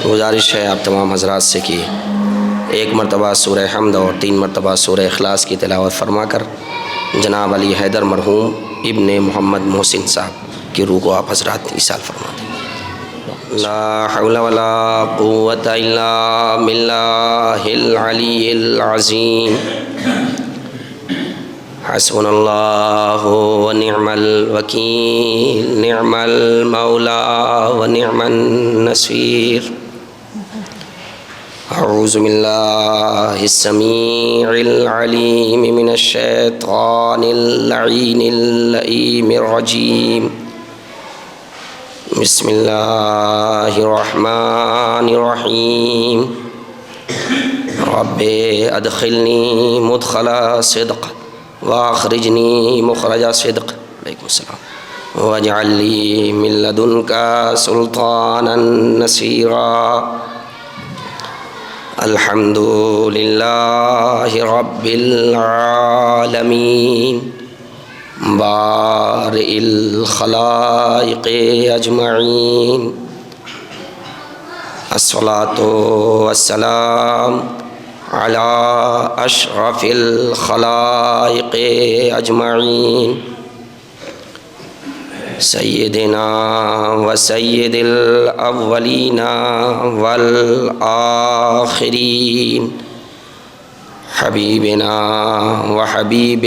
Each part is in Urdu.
گزارش ہے آپ تمام حضرات سے کہ ایک مرتبہ سورہ حمد اور 3 مرتبہ سورہ اخلاص کی تلاوت فرما کر جناب علی حیدر مرحوم ابن محمد محسن صاحب کی روح کو آپ حضرات ایصال فرما دیں۔ لا حول ولا قوة الا باللہ العلی العظیم۔ حسبنا اللہ ونعم الوکیل، نعم المولا ونعم النصیر۔ اعوذ باللہ السمیع العلیم من الشیطان اللعین اللئیم الرجیم۔ بسم اللہ الرحمن الرحیم۔ رب ادخلنی مدخل صدق واخرجنی مخرج صدق، علیکم السلام، واجعل لی من لدنک سلطانا نصیرا۔ الحمد للہ رب العالمین، بارئ الخلائق اجمعین۔ الصلاۃ والسلام علی اشرف الخلائق اجمعین، سیدنا و سید الاولین والآخرین، حبیبنا و حبیب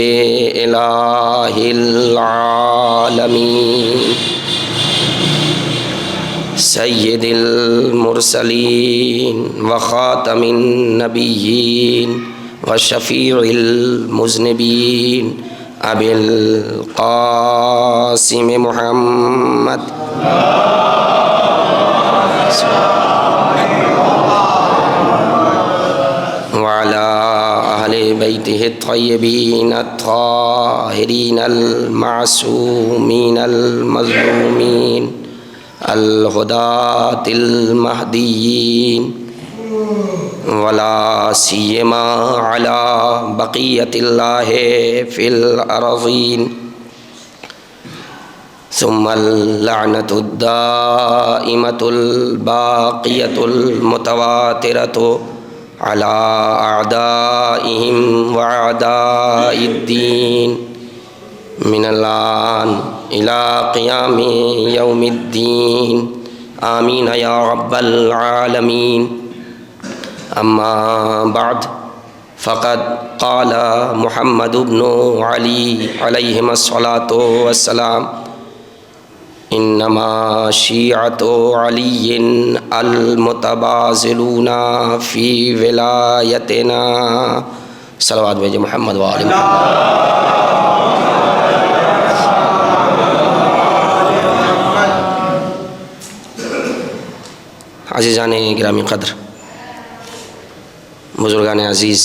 الہ العالمین، سید المرسلین و خاتم النبیین و شفیع المذنبین، ابی القاسم محمد وعلی اہل بیتہ الطیبین الطاہرین المعصومین المظلومین، الہداۃ المہدیین، ولا سیما علی بقیۃ اللہ فی الارضین، ثم اللعنۃ الدائمۃ الباقیۃ المتواترۃ علی اعدائہم واعداء الدین، من الآن الی قیام یوم الدین، آمین یا رب العالمین۔ اما بعد، فقد قال محمد بن علی علیہم الصلاۃ والسلام، انما شیعۃ علی المتبازلون فی ولایتنا۔ صلوات بھیجے محمد و آل محمد۔ عزیزان گرامی قدر، بزرگان عزیز،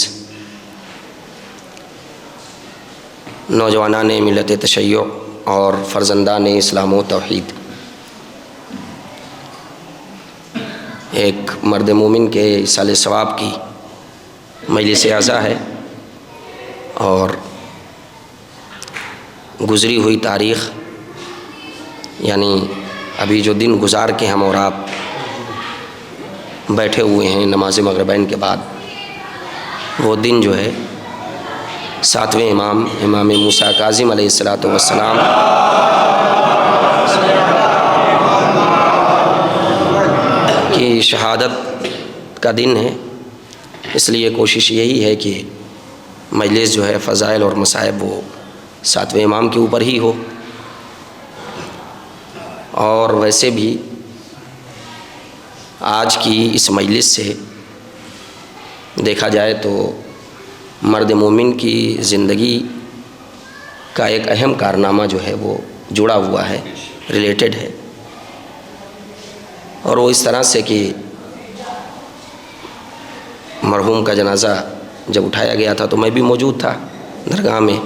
نوجوانان ملت تشیع اور فرزندان اسلام و توحید، ایک مرد مومن کے ایصال ثواب کی مجلس عزا ہے، اور گزری ہوئی تاریخ، یعنی ابھی جو دن گزار کے ہم اور آپ بیٹھے ہوئے ہیں نماز مغربین کے بعد، وہ دن جو ہے 7ویں امام موسیٰ کاظم علیہ السلام کی شہادت کا دن ہے۔ اس لیے کوشش یہی ہے کہ مجلس جو ہے فضائل اور مصائب وہ 7ویں امام کے اوپر ہی ہو، اور ویسے بھی آج کی اس مجلس سے دیکھا جائے تو مرد مومن کی زندگی کا ایک اہم کارنامہ جو ہے وہ جڑا ہوا ہے، ریلیٹڈ ہے، اور وہ اس طرح سے کہ مرحوم کا جنازہ جب اٹھایا گیا تھا تو میں بھی موجود تھا درگاہ میں۔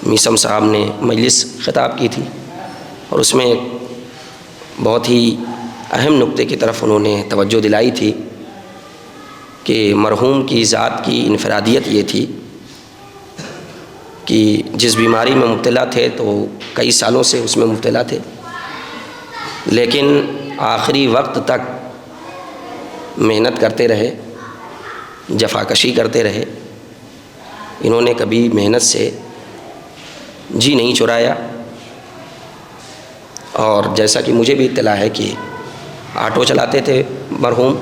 میثم صاحب نے مجلس خطاب کی تھی، اور اس میں ایک بہت ہی اہم نقطے کی طرف انہوں نے توجہ دلائی تھی کہ مرحوم کی ذات کی انفرادیت یہ تھی کہ جس بیماری میں مبتلا تھے تو کئی سالوں سے اس میں مبتلا تھے، لیکن آخری وقت تک محنت کرتے رہے، جفاکشی کرتے رہے، انہوں نے کبھی محنت سے جی نہیں چرایا۔ اور جیسا کہ مجھے بھی اطلاع ہے کہ آٹو چلاتے تھے مرحوم۔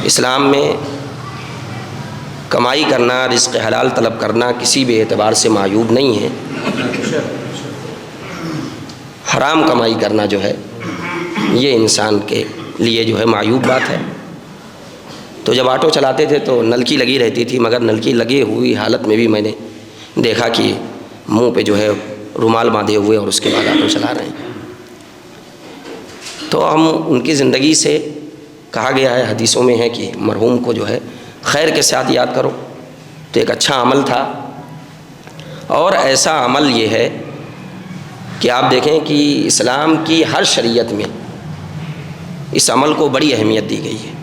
اسلام میں کمائی کرنا، رزق حلال طلب کرنا کسی بھی اعتبار سے معیوب نہیں ہے۔ حرام کمائی کرنا جو ہے یہ انسان کے لیے جو ہے معیوب بات ہے۔ تو جب آٹو چلاتے تھے تو نلکی لگی رہتی تھی، مگر نلکی لگی ہوئی حالت میں بھی میں نے دیکھا کہ منہ پہ جو ہے رومال باندھے ہوئے اور اس کے بعد آٹو چلا رہے ہیں۔ تو ہم ان کی زندگی سے کہا گیا ہے، حدیثوں میں ہے کہ مرحوم کو جو ہے خیر کے ساتھ یاد کرو، تو ایک اچھا عمل تھا۔ اور ایسا عمل یہ ہے کہ آپ دیکھیں کہ اسلام کی ہر شریعت میں اس عمل کو بڑی اہمیت دی گئی ہے۔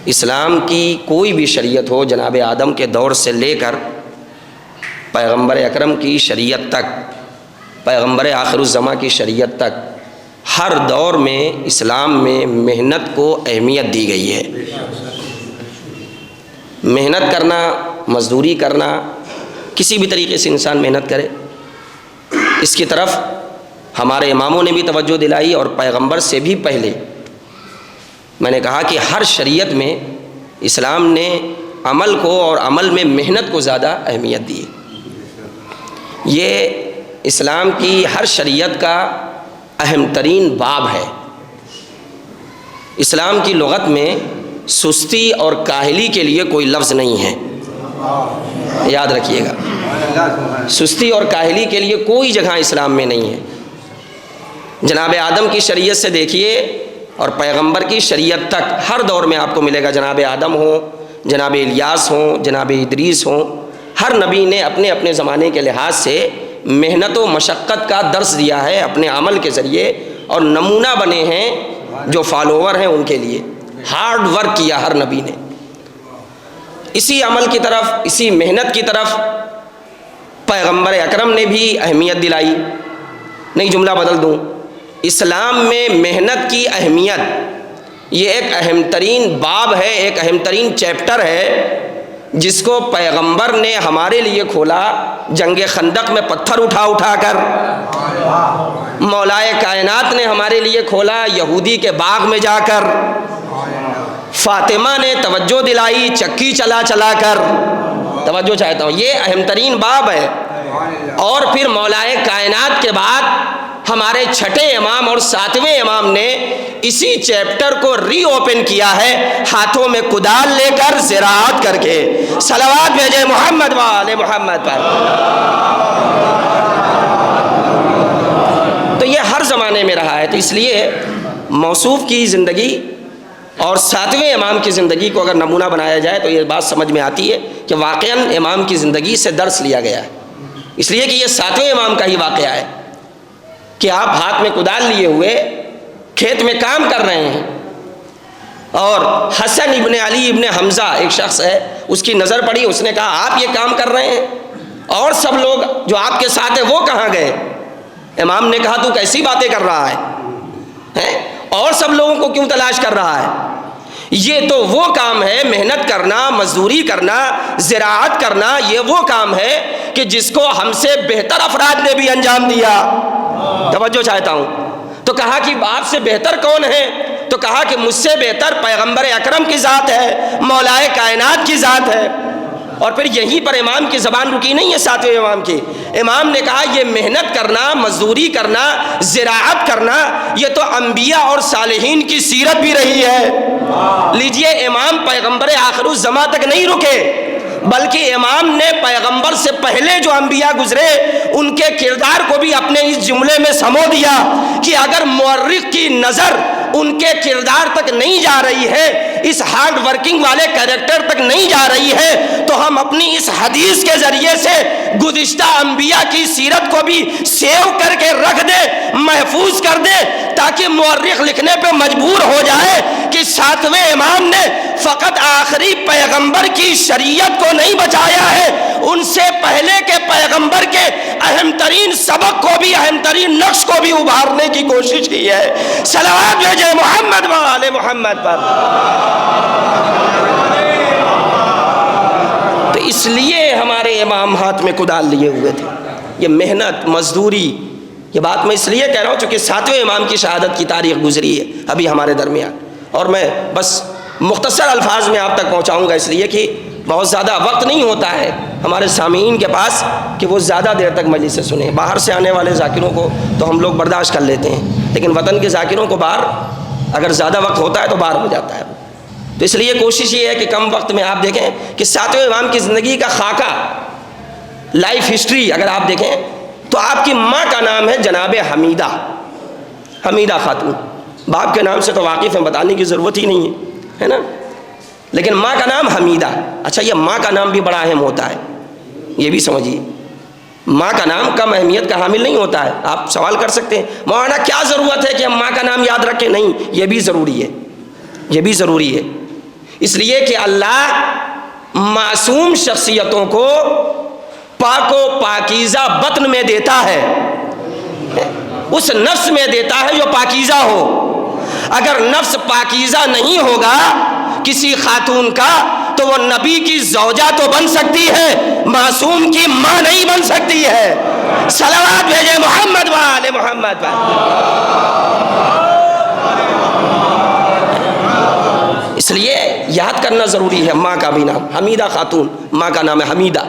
اسلام کی کوئی بھی شریعت ہو، جناب آدم کے دور سے لے کر پیغمبر اکرم کی شریعت تک، پیغمبر آخر الزماں کی شریعت تک، ہر دور میں اسلام میں محنت کو اہمیت دی گئی ہے۔ محنت کرنا، مزدوری کرنا، کسی بھی طریقے سے انسان محنت کرے، اس کی طرف ہمارے اماموں نے بھی توجہ دلائی، اور پیغمبر سے بھی پہلے میں نے کہا کہ ہر شریعت میں اسلام نے عمل کو اور عمل میں محنت کو زیادہ اہمیت دی۔ یہ اسلام کی ہر شریعت کا اہم ترین باب ہے۔ اسلام کی لغت میں سستی اور کاہلی کے لیے کوئی لفظ نہیں ہے، یاد رکھیے گا، سستی اور کاہلی کے لیے کوئی جگہ اسلام میں نہیں ہے۔ جناب آدم کی شریعت سے دیکھیے اور پیغمبر کی شریعت تک ہر دور میں آپ کو ملے گا، جناب آدم ہوں، جناب الیاس ہوں، جناب ادریس ہوں، ہر نبی نے اپنے اپنے زمانے کے لحاظ سے محنت و مشقت کا درس دیا ہے اپنے عمل کے ذریعے، اور نمونہ بنے ہیں جو فالوور ہیں ان کے لیے۔ ہارڈ ورک کیا ہر نبی نے۔ اسی عمل کی طرف، اسی محنت کی طرف پیغمبر اکرم نے بھی اہمیت دلائی۔ نہیں، جملہ بدل دوں، اسلام میں محنت کی اہمیت یہ ایک اہم ترین باب ہے، ایک اہم ترین چیپٹر ہے، جس کو پیغمبر نے ہمارے لیے کھولا جنگ خندق میں پتھر اٹھا اٹھا کر، مولائے کائنات نے ہمارے لیے کھولا یہودی کے باغ میں جا کر، فاطمہ نے توجہ دلائی چکی چلا چلا کر۔ توجہ چاہتا ہوں، یہ اہم ترین باب ہے۔ اور پھر مولائے کائنات کے بعد ہمارے چھٹے امام اور ساتویں امام نے اسی چیپٹر کو ری اوپن کیا ہے، ہاتھوں میں کدال لے کر، زراعت کر کے۔ صلوات بھیجے محمد و آل محمد پر۔ تو یہ ہر زمانے میں رہا ہے۔ تو اس لیے موصوف کی زندگی اور ساتویں امام کی زندگی کو اگر نمونہ بنایا جائے تو یہ بات سمجھ میں آتی ہے کہ واقعاً امام کی زندگی سے درس لیا گیا ہے، اس لیے کہ یہ ساتویں امام کا ہی واقعہ ہے کہ آپ ہاتھ میں کدال لیے ہوئے کھیت میں کام کر رہے ہیں، اور حسن ابن علی ابن حمزہ ایک شخص ہے، اس کی نظر پڑی، اس نے کہا آپ یہ کام کر رہے ہیں اور سب لوگ جو آپ کے ساتھ ہیں وہ کہاں گئے؟ امام نے کہا تو کیسی باتیں کر رہا ہے، اور سب لوگوں کو کیوں تلاش کر رہا ہے؟ یہ تو وہ کام ہے، محنت کرنا، مزدوری کرنا، زراعت کرنا، یہ وہ کام ہے کہ جس کو ہم سے بہتر افراد نے بھی انجام دیا۔ توجہ چاہتا ہوں۔ تو کہا کہ آپ سے بہتر کون ہے؟ تو کہا کہ مجھ سے بہتر پیغمبر اکرم کی ذات ہے، مولائے کائنات کی ذات ہے۔ اور پھر یہیں پر امام کی زبان رکی نہیں ہے، ساتویں امام کی۔ امام نے کہا یہ محنت کرنا، مزدوری کرنا، زراعت کرنا، یہ تو انبیاء اور صالحین کی سیرت بھی رہی ہے۔ لیجئے، امام پیغمبر آخر الزماں تک نہیں رکے، بلکہ امام نے پیغمبر سے پہلے جو انبیاء گزرے ان کے کردار کو بھی اپنے اس جملے میں سمو دیا کہ اگر مورخ کی نظر ان کے کردار تک نہیں جا رہی ہے، اس ہارڈ ورکنگ والے کریکٹر تک نہیں جا رہی ہے، تو ہم اپنی اس حدیث کے ذریعے سے گزشتہ انبیاء کی سیرت کو بھی سیو کر کے رکھ دے، محفوظ کر دے، تاکہ مورخ لکھنے پہ مجبور ہو جائے کہ ساتویں امام نے فقط آخری پیغمبر کی شریعت کو نہیں بچایا ہے، ان سے پہلے کے پیغمبر کے اہم ترین سبق کو بھی، اہم ترین نقش کو بھی ابھارنے کی کوشش کی ہے۔ صلوات بھیجے محمد و آل محمد پر۔ تو اس لیے ہمارے امام ہاتھ میں کدال لیے ہوئے تھے۔ یہ محنت، مزدوری، یہ بات میں اس لیے کہہ رہا ہوں چونکہ 7ویں امام کی شہادت کی تاریخ گزری ہے ابھی ہمارے درمیان، اور میں بس مختصر الفاظ میں آپ تک پہنچاؤں گا، اس لیے کہ بہت زیادہ وقت نہیں ہوتا ہے ہمارے سامعین کے پاس کہ وہ زیادہ دیر تک مجلس سے سنیں۔ باہر سے آنے والے ذاکروں کو تو ہم لوگ برداشت کر لیتے ہیں، لیکن وطن کے ذاکروں کو باہر اگر زیادہ وقت ہوتا ہے تو باہر ہو جاتا ہے۔ تو اس لیے کوشش یہ ہے کہ کم وقت میں آپ دیکھیں کہ 7ویں امام کی زندگی کا خاکہ، لائف ہسٹری اگر آپ دیکھیں تو آپ کی ماں کا نام ہے جناب حمیدہ، حمیدہ خاتون۔ باپ کے نام سے تو واقف ہیں، بتانے کی ضرورت ہی نہیں ہے نا، لیکن ماں کا نام حمیدہ۔ اچھا، یہ ماں کا نام بھی بڑا اہم ہوتا ہے، یہ بھی سمجھیے، ماں کا نام کم اہمیت کا حامل نہیں ہوتا ہے۔ آپ سوال کر سکتے ہیں مولانا کیا ضرورت ہے کہ ہم ماں کا نام یاد رکھیں؟ نہیں، یہ بھی ضروری ہے، یہ بھی ضروری ہے، اس لیے کہ اللہ معصوم شخصیتوں کو پاک و پاکیزہ بطن میں دیتا ہے، اس نفس میں دیتا ہے جو پاکیزہ ہو۔ اگر نفس پاکیزہ نہیں ہوگا کسی خاتون کا تو وہ نبی کی زوجہ تو بن سکتی ہے، معصوم کی ماں نہیں بن سکتی ہے۔ صلوات بھیجے محمد و آل محمد پر۔ اس لیے یاد کرنا ضروری ہے ماں کا بھی نام، حمیدہ خاتون، ماں کا نام ہے حمیدہ۔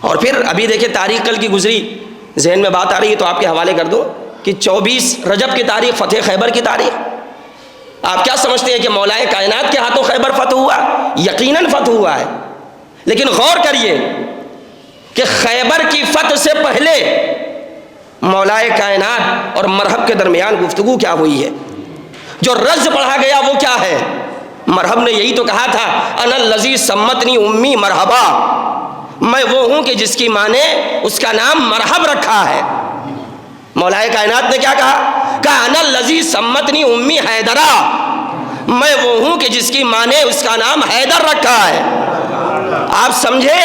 اور پھر ابھی دیکھیں تاریخ کل کی گزری، ذہن میں بات آ رہی ہے تو آپ کے حوالے کر دو کہ 24 رجب کی تاریخ فتح خیبر کی تاریخ۔ آپ کیا سمجھتے ہیں کہ مولائے کائنات کے ہاتھوں خیبر فتح ہوا؟ یقیناً فتح ہوا ہے، لیکن غور کریے کہ خیبر کی فتح سے پہلے مولائے کائنات اور مرحب کے درمیان گفتگو کیا ہوئی ہے؟ جو رز پڑھا گیا وہ کیا ہے؟ مرحب نے یہی تو کہا تھا، انا الذی سمتنی امی مرحبا، میں وہ ہوں کہ جس کی ماں نے اس کا نام مرحب رکھا ہے۔ مولائے کائنات نے کیا کہا انا الذی سمتنی امی حیدرا، میں وہ ہوں کہ جس کی ماں نے اس کا نام حیدر رکھا ہے۔ آپ سمجھے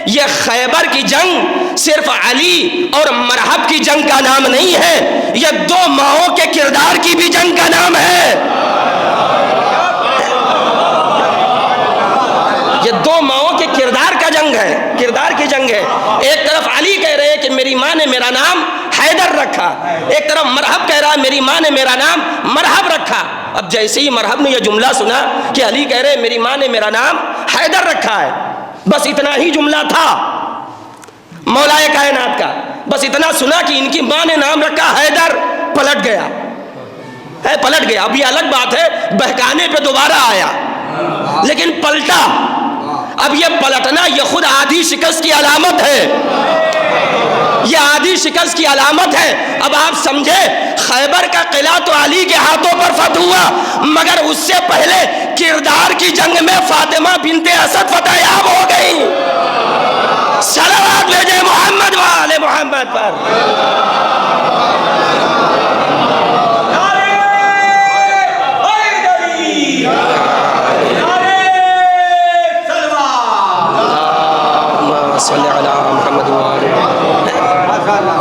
یہ خیبر کی جنگ صرف علی اور مرحب کی جنگ کا نام نہیں ہے، یہ دو ماؤں کے کردار کی بھی جنگ کا نام ہے۔ یہ دو ماؤں کے کردار کا جنگ ہے، کردار کی جنگ ہے۔ ایک طرف علی کہہ رہے ہیں کہ میری ماں نے میرا نام حیدر رکھا، ایک طرف مرحب کہہ رہا ہے میری ماں نے میرا نام مرحب رکھا۔ اب جیسے ہی مرحب نے یہ جملہ سنا کہ علی کہہ رہے ہیں میری ماں نے میرا نام حیدر رکھا ہے، بس اتنا ہی جملہ تھا مولائے کائنات کا، بس اتنا سنا کہ ان کی ماں نے نام رکھا حیدر، پلٹ گیا ہے، پلٹ گیا۔ اب یہ الگ بات ہے بہکانے پہ دوبارہ آیا، لیکن پلٹا۔ اب یہ پلٹنا یہ خود آدھی شکست کی علامت ہے، یہ آدھی شکست کی علامت ہے۔ اب آپ سمجھے خیبر کا قلعہ تو علی کے ہاتھوں پر فتح ہوا، مگر اس سے پہلے کردار کی جنگ میں فاطمہ بنت اسد فتح یاب ہو گئی۔ صلوات بھیجے محمد و آل محمد پر۔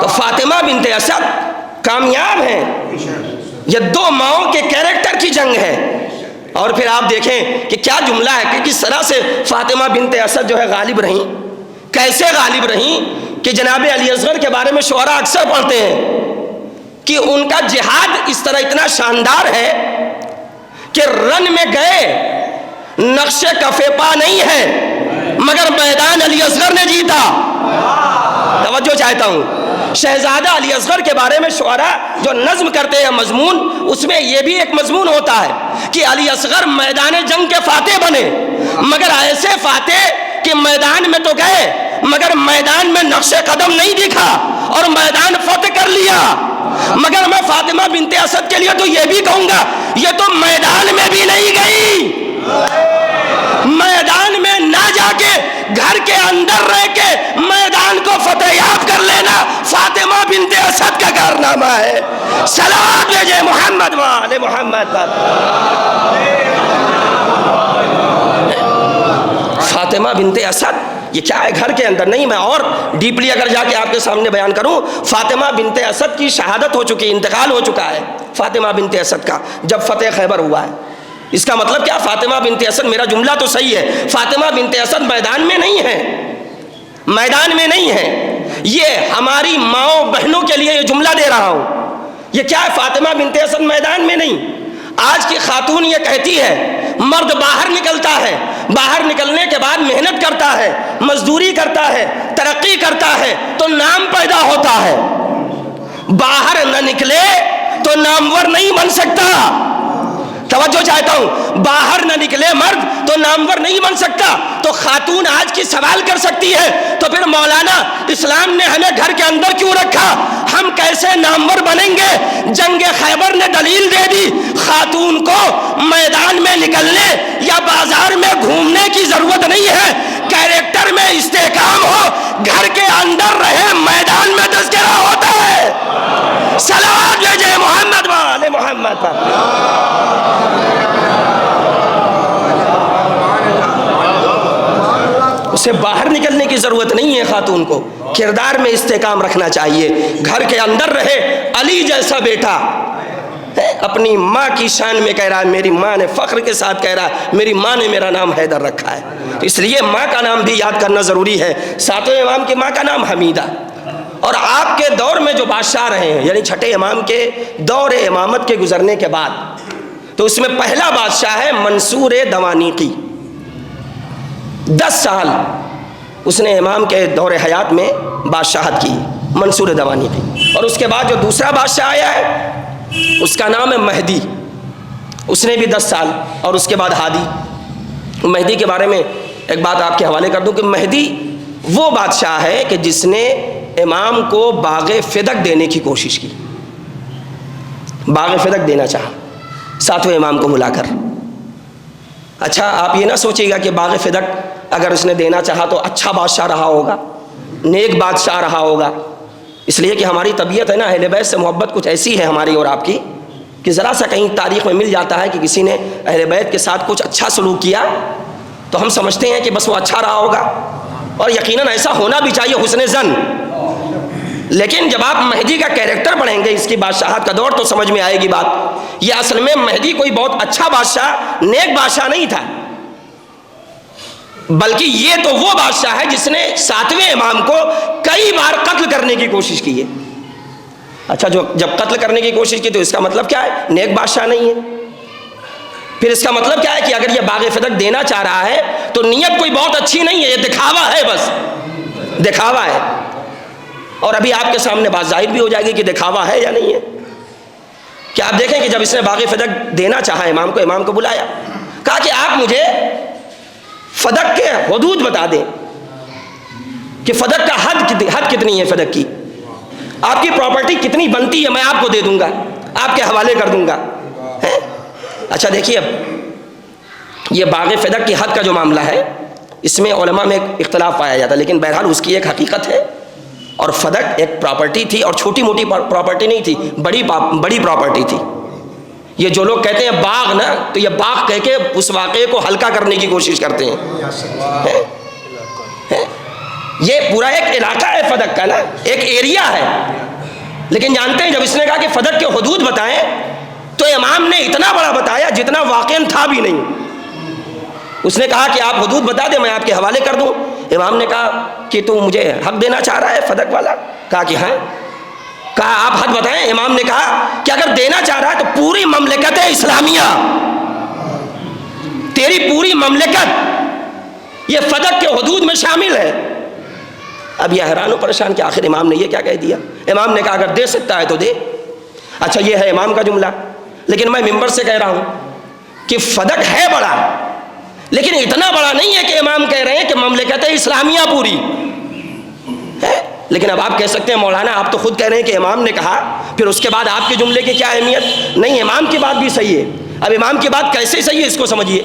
تو فاطمہ بنت اسد کامیاب ہیں، یہ دو ماؤں کے کیریکٹر کی جنگ ہے۔ اور پھر آپ دیکھیں کہ کیا جملہ ہے کہ کس طرح سے فاطمہ بنت اسد جو ہے غالب رہیں، کیسے غالب رہیں کہ جناب علی اصغر کے بارے میں شعراء اکثر پڑھتے ہیں کہ ان کا جہاد اس طرح اتنا شاندار ہے کہ رن میں گئے، نقش کفے پا نہیں ہے، مگر میدان علی اصغر نے جیتا۔ توجہ چاہتا ہوں، شہزادہ علی اصغر کے بارے میں شعراء جو نظم کرتے ہیں مضمون، اس میں یہ بھی ایک مضمون ہوتا ہے کہ علی اصغر میدان جنگ کے فاتح بنے، مگر ایسے فاتح کہ میدان میں تو گئے مگر میدان میں نقش قدم نہیں دکھا اور میدان فتح کر لیا۔ مگر میں فاطمہ بنت اسد کے لیے تو یہ بھی کہوں گا یہ تو میدان میں بھی نہیں گئی، میدان میں نہ جا کے گھر کے اندر رہ کے میدان کو فتح یاب کر لینا فاطمہ بنت اسد کا کارنامہ ہے۔ صلوات بھیجے محمد و آل محمد پر۔ فاطمہ بنت اسد، یہ کیا ہے گھر کے اندر؟ نہیں، میں اور ڈیپلی اگر جا کے آپ کے سامنے بیان کروں، فاطمہ بنت اسد کی شہادت ہو چکی، انتقال ہو چکا ہے فاطمہ بنت اسد کا جب فتح خیبر ہوا ہے۔ اس کا مطلب کیا؟ فاطمہ بنت اسد، میرا جملہ تو صحیح ہے، فاطمہ بنت اسد میدان میں نہیں ہے، میدان میں نہیں ہے۔ یہ ہماری ماؤں بہنوں کے لیے یہ جملہ دے رہا ہوں۔ یہ کیا ہے؟ فاطمہ بنت اسد میدان میں نہیں۔ آج کی خاتون یہ کہتی ہے، مرد باہر نکلتا ہے، باہر نکلنے کے بعد محنت کرتا ہے، مزدوری کرتا ہے، ترقی کرتا ہے تو نام پیدا ہوتا ہے، باہر نہ نکلے تو نامور نہیں بن سکتا۔ توجہ چاہتا ہوں، باہر نہ نکلے مرد تو نامور نہیں بن سکتا۔ تو خاتون آج کی سوال کر سکتی ہے، تو پھر مولانا اسلام نے ہمیں گھر کے اندر کیوں رکھا؟ ہم کیسے نامور بنیں گے؟ جنگ خیبر نے دلیل دے دی، خاتون کو میدان میں نکلنے یا بازار میں گھومنے کی ضرورت نہیں ہے، کیریکٹر میں استحکام ہو، گھر کے اندر رہے، میدان میں تذکرہ ہوتا ہے۔ صلوات بھیجے محمد والے محمد پر۔ اسے باہر نکلنے کی ضرورت نہیں ہے، خاتون کو کردار میں استحکام رکھنا چاہیے، گھر کے اندر رہے۔ علی جیسا بیٹا اپنی ماں کی شان میں کہہ رہا ہے، میری ماں نے فخر کے ساتھ کہہ رہا ہے، میری ماں نے میرا نام حیدر رکھا ہے، اس لیے ماں کا نام بھی یاد کرنا ضروری ہے۔ ساتویں امام کی ماں کا نام حمیدہ۔ اور آپ کے دور میں جو بادشاہ رہے ہیں، یعنی چھٹے امام کے دور امامت کے گزرنے کے بعد، تو اس میں پہلا بادشاہ ہے منصور دوانیقی۔ 10 سال اس نے امام کے دور حیات میں بادشاہت کی، منصور دوانیقی۔ اور اس کے بعد جو دوسرا بادشاہ آیا ہے اس کا نام ہے مہدی، اس نے بھی 10 سال۔ اور اس کے بعد ہادی۔ مہدی کے بارے میں ایک بات آپ کے حوالے کر دوں کہ مہدی وہ بادشاہ ہے کہ جس نے امام کو باغ فدق دینے کی کوشش کی، باغ فدق دینا چاہا ساتویں امام کو بلا کر۔ اچھا، آپ یہ نہ سوچیے گا کہ باغ فدق اگر اس نے دینا چاہا تو اچھا بادشاہ رہا ہوگا، نیک بادشاہ رہا ہوگا، اس لیے کہ ہماری طبیعت ہے نا، اہل بیت سے محبت کچھ ایسی ہے ہماری اور آپ کی کہ ذرا سا کہیں تاریخ میں مل جاتا ہے کہ کسی نے اہل بیت کے ساتھ کچھ اچھا سلوک کیا تو ہم سمجھتے ہیں کہ بس وہ اچھا رہا ہوگا، اور یقیناً ایسا ہونا بھی چاہیے، حسن ظن۔ لیکن جب آپ مہدی کا کیریکٹر پڑھیں گے، اس کی بادشاہت کا دور، تو سمجھ میں آئے گی بات۔ یہ اصل میں مہدی کوئی بہت اچھا بادشاہ، نیک بادشاہ نہیں تھا، بلکہ یہ تو وہ بادشاہ ہے جس نے 7ویں امام کو کئی بار قتل کرنے کی کوشش کی ہے۔ اچھا، جب قتل کرنے کی کوشش کی تو اس کا مطلب کیا ہے؟ نیک بادشاہ نہیں ہے۔ پھر اس کا مطلب کیا ہے کہ اگر یہ باغ فدق دینا چاہ رہا ہے تو نیت کوئی بہت اچھی نہیں ہے، یہ دکھاوا ہے، بس دکھاوا ہے۔ اور ابھی آپ کے سامنے بات ظاہر بھی ہو جائے گی کہ دکھاوا ہے یا نہیں ہے۔ کہ آپ دیکھیں کہ جب اس نے باغ فدق دینا چاہا امام کو بلایا، کہا کہ آپ مجھے فدق کے حدود بتا دیں کہ فدق کا حد کتنی ہے، فدق کی آپ کی پراپرٹی کتنی بنتی ہے، میں آپ کو دے دوں گا، آپ کے حوالے کر دوں گا۔ اچھا دیکھیے، اب یہ باغ فدق کی حد کا جو معاملہ ہے، اس میں علماء میں ایک اختلاف پایا جاتا ہے، لیکن بہرحال اس کی ایک حقیقت ہے۔ اور فدق ایک پراپرٹی تھی، اور چھوٹی موٹی پراپرٹی نہیں تھی، بڑی پراپرٹی تھی۔ یہ جو لوگ کہتے ہیں باغ نا، تو یہ باغ کہہ کے اس واقعے کو ہلکا کرنے کی کوشش کرتے ہیں۔ یہ پورا ایک علاقہ ہے فدق کا نا، ایک ایریا ہے۔ لیکن جانتے ہیں جب اس نے کہا کہ فدق کے حدود بتائیں تو امام نے اتنا بڑا بتایا جتنا واقعاً تھا بھی نہیں۔ اس نے کہا کہ آپ حدود بتا دیں، میں آپ کے حوالے کر دوں۔ امام نے کہا کہ تو مجھے حق دینا چاہ رہا ہے فدق والا؟ کہا کہ ہاں۔ کہا آپ حد بتائیں۔ امام نے کہا کہ اگر دینا چاہ رہا ہے تو پوری مملکت اسلامیہ، تیری پوری مملکت یہ فدق کے حدود میں شامل ہے۔ اب یہ حیران و پریشان کہ آخر امام نے یہ کیا کہہ دیا۔ امام نے کہا اگر دے سکتا ہے تو دے۔ اچھا، یہ ہے امام کا جملہ، لیکن میں ممبر سے کہہ رہا ہوں کہ فدق ہے بڑا، لیکن اتنا بڑا نہیں ہے کہ امام کہہ رہے ہیں کہ مملکت اسلامیہ پوری ہے۔ لیکن اب آپ کہہ سکتے ہیں مولانا آپ تو خود کہہ رہے ہیں کہ امام نے کہا، پھر اس کے بعد آپ کے جملے کی کیا اہمیت؟ نہیں، امام کی بات بھی صحیح ہے۔ اب امام کی بات کیسے صحیح ہے اس کو سمجھیے۔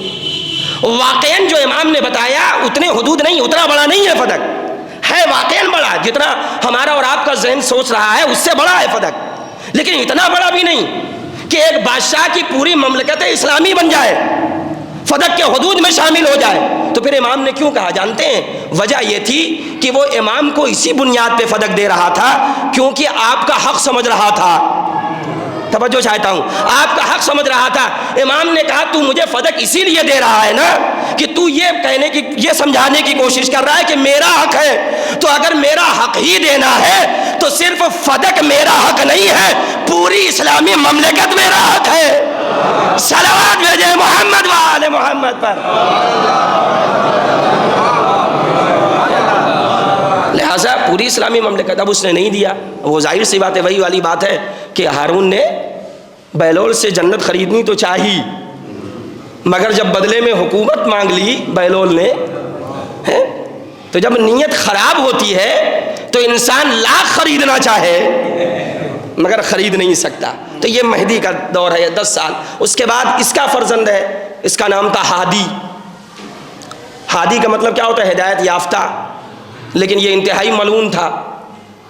واقعاً جو امام نے بتایا اتنے حدود نہیں، اتنا بڑا نہیں ہے فدق، ہے واقعاً بڑا، جتنا ہمارا اور آپ کا ذہن سوچ رہا ہے اس سے بڑا ہے فدق، لیکن اتنا بڑا بھی نہیں کہ ایک بادشاہ کی پوری مملکت اسلامی بن جائے۔ فدق کے حدود میں شامل ہو جائے. تو پھر امام نے کیوں کہا جانتے ہیں؟ وجہ یہ تھی کہ وہ امام کو اسی بنیاد پہ فدق دے رہا تھا کیونکہ آپ کا حق سمجھ رہا تھا. توجہ چاہتا ہوں، آپ کا حق سمجھ رہا تھا. امام نے کہا تو مجھے فدق اسی لیے دے رہا ہے نا کہ تو یہ سمجھانے کی کوشش کر رہا ہے کہ میرا حق ہے. تو اگر میرا حق ہی دینا ہے تو صرف فدق میرا حق نہیں ہے، پوری اسلامی مملکت میرا حق ہے. صلوات بھیجے محمد و آل محمد پر. لہذا پوری اسلامی مملکت. اب اس نے نہیں دیا، وہ ظاہر سی بات ہے، وہی والی بات ہے کہ ہارون نے بہلول سے جنت خریدنی تو چاہی، مگر جب بدلے میں حکومت مانگ لی بہلول نے، تو جب نیت خراب ہوتی ہے تو انسان لاکھ خریدنا چاہے مگر خرید نہیں سکتا. تو یہ مہدی کا دور ہے 10 سال. اس کے بعد اس کا فرزند ہے، اس کا نام تھا ہادی. ہادی کا مطلب کیا ہوتا ہے؟ ہدایت یافتہ. لیکن یہ انتہائی ملعون تھا.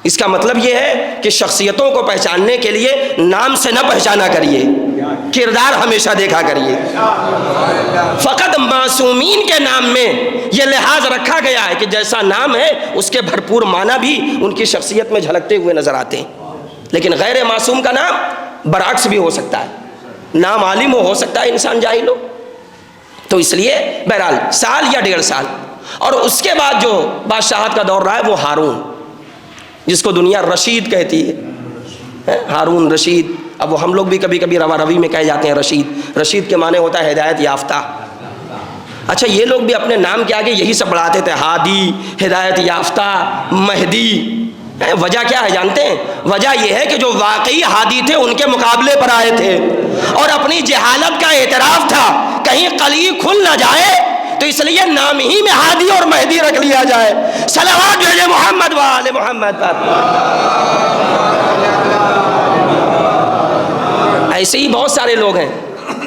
اس کا مطلب یہ ہے کہ شخصیتوں کو پہچاننے کے لیے نام سے نہ پہچانا کریے، کردار ہمیشہ دیکھا کریے. فقط معصومین کے نام میں یہ لحاظ رکھا گیا ہے کہ جیسا نام ہے اس کے بھرپور معنی بھی ان کی شخصیت میں جھلکتے ہوئے نظر آتے ہیں. لیکن غیر معصوم کا نام برعکس بھی ہو سکتا ہے. نام عالم ہو سکتا ہے انسان جاہل ہو. تو اس لیے بہرحال سال یا 1.5 سال. اور اس کے بعد جو بادشاہت کا دور رہا ہے وہ ہارون، جس کو دنیا رشید کہتی ہے. ہارون رشید. اب وہ ہم لوگ بھی کبھی کبھی روا روی میں کہے جاتے ہیں رشید. رشید کے معنی ہوتا ہے ہدایت یافتہ. اچھا یہ لوگ بھی اپنے نام کے آگے یہی سب بڑھاتے تھے، ہادی، ہدایت یافتہ، مہدی. وجہ کیا ہے جانتے ہیں؟ وجہ یہ ہے کہ جو واقعی ہادی تھے ان کے مقابلے پر آئے تھے اور اپنی جہالت کا اعتراف تھا کہیں قلی کھل نہ جائے، تو اس لیے نام ہی میں ہادی اور مہدی رکھ لیا جائے. صلوات بھیجے محمد و آل محمد پر. ایسے ہی بہت سارے لوگ ہیں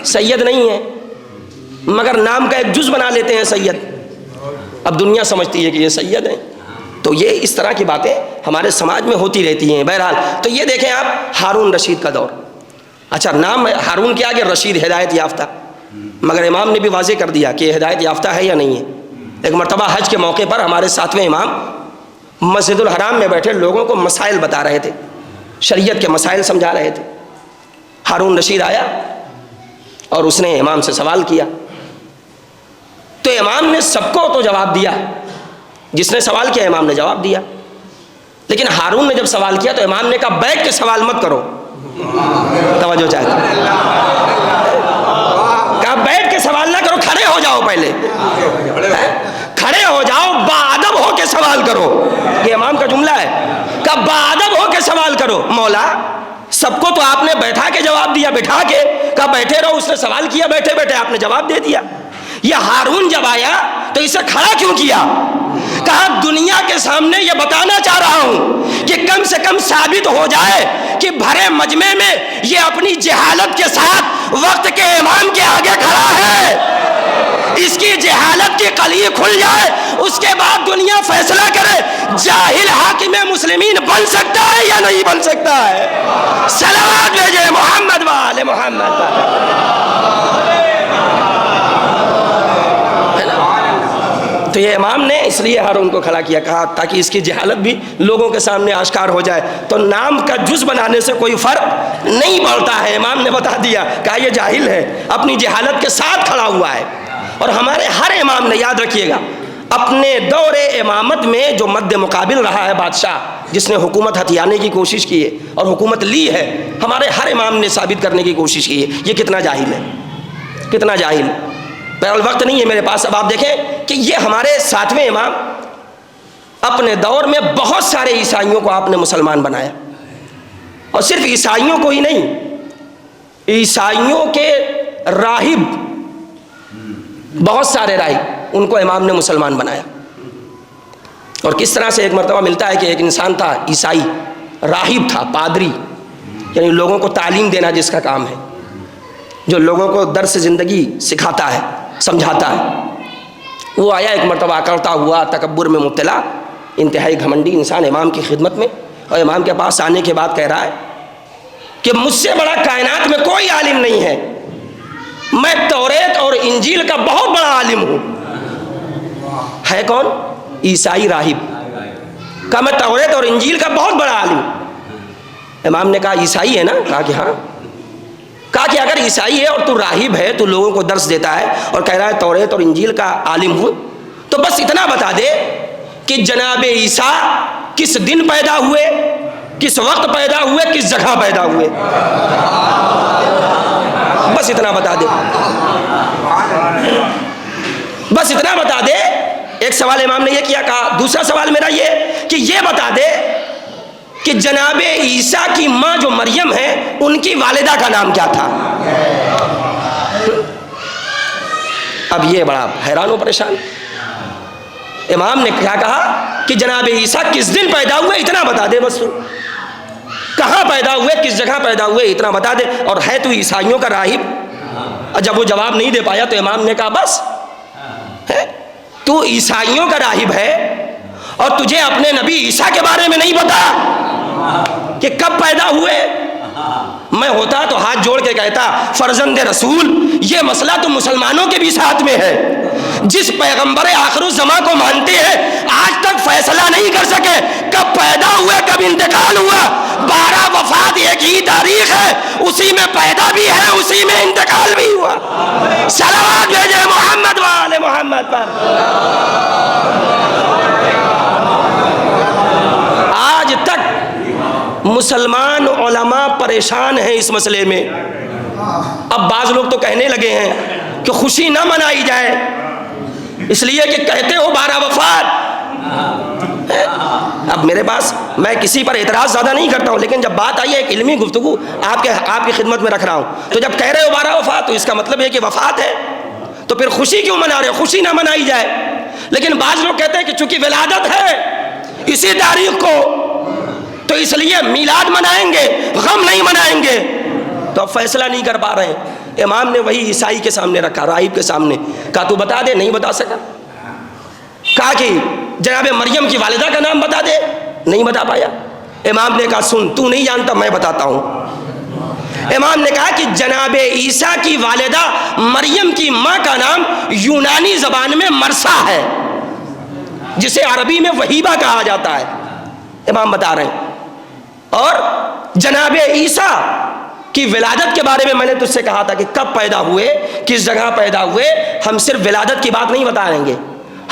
سید نہیں ہیں مگر نام کا ایک جز بنا لیتے ہیں سید. اب دنیا سمجھتی ہے کہ یہ سید ہیں. تو یہ اس طرح کی باتیں ہمارے سماج میں ہوتی رہتی ہیں. بہرحال تو یہ دیکھیں آپ ہارون رشید کا دور. اچھا نام ہارون کے آگے رشید، ہدایت یافتہ. مگر امام نے بھی واضح کر دیا کہ یہ ہدایت یافتہ ہے یا نہیں ہے. ایک مرتبہ حج کے موقع پر ہمارے 7ویں امام مسجد الحرام میں بیٹھے لوگوں کو مسائل بتا رہے تھے، شریعت کے مسائل سمجھا رہے تھے. ہارون رشید آیا اور اس نے امام سے سوال کیا. تو امام نے سب کو تو جواب دیا، جس نے سوال کیا امام نے جواب دیا. لیکن ہارون نے جب سوال کیا تو امام نے کہا بیٹھ کے سوال مت کرو. توجہ چاہتا ہوں. کہا بیٹھ کے سوال نہ کرو، کھڑے ہو جاؤ، پہلے کھڑے ہو جاؤ، باادب ہو کے سوال کرو. یہ امام کا جملہ ہے. کہا باادب ہو کے سوال کرو. مولا سب کو تو آپ نے بیٹھا کے جواب دیا، بٹھا کے. کہا بیٹھے رہو. اس نے سوال کیا بیٹھے بیٹھے، آپ نے جواب دے دیا. یہ ہارون جب آیا تو اسے کھڑا کیوں کیا؟ کہا دنیا کے سامنے یہ بتانا چاہ رہا ہوں کہ کم سے کم ثابت ہو جائے کہ بھرے مجمع میں یہ اپنی جہالت کے ساتھ وقت کے امام کے آگے کھڑا ہے. اس کی جہالت کی قلی کھل جائے، اس کے بعد دنیا فیصلہ کرے جاہل حاکم مسلمین بن سکتا ہے یا نہیں بن سکتا ہے. صلوات بھیجے محمد و آل محمد پر. تو یہ امام نے اس لیے ہارون کو کھڑا کیا، کہا تاکہ اس کی جہالت بھی لوگوں کے سامنے آشکار ہو جائے. تو نام کا جز بنانے سے کوئی فرق نہیں پڑتا ہے. امام نے بتا دیا، کہا یہ جاہل ہے، اپنی جہالت کے ساتھ کھڑا ہوا ہے. اور ہمارے ہر امام نے، یاد رکھیے گا، اپنے دور امامت میں جو مد مقابل رہا ہے بادشاہ جس نے حکومت ہتھیانے کی کوشش کی ہے اور حکومت لی ہے، ہمارے ہر امام نے ثابت کرنے کی کوشش کی ہے یہ کتنا جاہل ہے، کتنا جاہل. بہرحال وقت نہیں ہے میرے پاس. اب آپ دیکھیں کہ یہ ہمارے 7ویں امام، اپنے دور میں بہت سارے عیسائیوں کو آپ نے مسلمان بنایا. اور صرف عیسائیوں کو ہی نہیں، عیسائیوں کے راہب، بہت سارے راہب، ان کو امام نے مسلمان بنایا. اور کس طرح سے ایک مرتبہ ملتا ہے کہ ایک انسان تھا عیسائی، راہب تھا، پادری، یعنی لوگوں کو تعلیم دینا جس کا کام ہے، جو لوگوں کو درس زندگی سکھاتا ہے، سمجھاتا ہے. وہ آیا ایک مرتبہ اکڑتا ہوا، تکبر میں مبتلا، انتہائی گھمنڈی انسان امام کی خدمت میں. اور امام کے پاس آنے کے بعد کہہ رہا ہے کہ مجھ سے بڑا کائنات میں کوئی عالم نہیں ہے. میں توریت اور انجیل کا بہت بڑا عالم ہوں. ہے کون؟ عیسائی راہب. کہا میں توریت اور انجیل کا بہت بڑا عالم ہوں. امام نے کہا عیسائی ہے نا؟ کہا کہ ہاں. کہا کہ اگر عیسائی ہے اور تو راہب ہے، تو لوگوں کو درس دیتا ہے اور کہہ رہا ہے توریت اور انجیل کا عالم ہوں، تو بس اتنا بتا دے کہ جناب عیسیٰ کس دن پیدا ہوئے، کس وقت پیدا ہوئے، کس جگہ پیدا ہوئے. بس اتنا بتا دے، بس اتنا بتا دے. ایک سوال امام نے یہ کیا. کہا دوسرا سوال میرا یہ کہ یہ بتا دے کہ جناب عیسیٰ کی ماں جو مریم ہے، ان کی والدہ کا نام کیا تھا؟ اب یہ بڑا حیران و پریشان. امام نے کیا کہا کہ جناب عیسیٰ کس دن پیدا ہوئے اتنا بتا دے بس. کہاں پیدا ہوئے، کس جگہ پیدا ہوئے اتنا بتا دے. اور ہے تو عیسائیوں کا راہب. جب وہ جواب نہیں دے پایا تو امام نے کہا بس ہے تو عیسائیوں کا راہب ہے اور تجھے اپنے نبی عیسیٰ کے بارے میں نہیں پتا کہ کب پیدا ہوئے. میں ہوتا تو ہاتھ جوڑ کے کہتا فرزند رسول، یہ مسئلہ تو مسلمانوں کے بھی ساتھ میں ہے. جس پیغمبر آخر الزمان کو مانتے ہیں آج تک فیصلہ نہیں کر سکے کب پیدا ہوئے کب انتقال ہوا. 12 وفات ایک ہی تاریخ ہے، اسی میں پیدا بھی ہے اسی میں انتقال بھی ہوا. صلوات بھیجے محمد و آل محمد پر. آج تک مسلمان علماء پریشان ہیں اس مسئلے میں. اب بعض لوگ تو کہنے لگے ہیں کہ خوشی نہ منائی جائے اس لیے کہ کہتے ہو 12 وفات. اب میرے پاس، میں کسی پر اعتراض زیادہ نہیں کرتا ہوں، لیکن جب بات آئی ہے ایک علمی گفتگو آپ کی خدمت میں رکھ رہا ہوں، تو جب کہہ رہے ہو 12 وفات تو اس کا مطلب ہے کہ وفات ہے، تو پھر خوشی کیوں منا رہے ہو؟ خوشی نہ منائی جائے. لیکن بعض لوگ کہتے ہیں کہ چونکہ ولادت ہے اسی تاریخ کو تو اس لیے میلاد منائیں گے، غم نہیں منائیں گے. تو اب فیصلہ نہیں کر پا رہے ہیں. امام نے وہی عیسائی کے سامنے رکھا، راہب کے سامنے. کہا تو بتا دے. نہیں بتا سکا. کہا کہ جناب مریم کی والدہ کا نام بتا دے. نہیں بتا پایا. امام نے کہا سن، تو نہیں جانتا میں بتاتا ہوں. امام نے کہا کہ جناب عیسیٰ کی والدہ مریم کی ماں کا نام یونانی زبان میں مرسا ہے، جسے عربی میں وہیبہ کہا جاتا ہے. امام بتا رہے ہیں. اور جناب عیسیٰ کی ولادت کے بارے میں نے تجھ سے کہا تھا کہ کب پیدا ہوئے، کس جگہ پیدا ہوئے. ہم صرف ولادت کی بات نہیں بتائیں گے،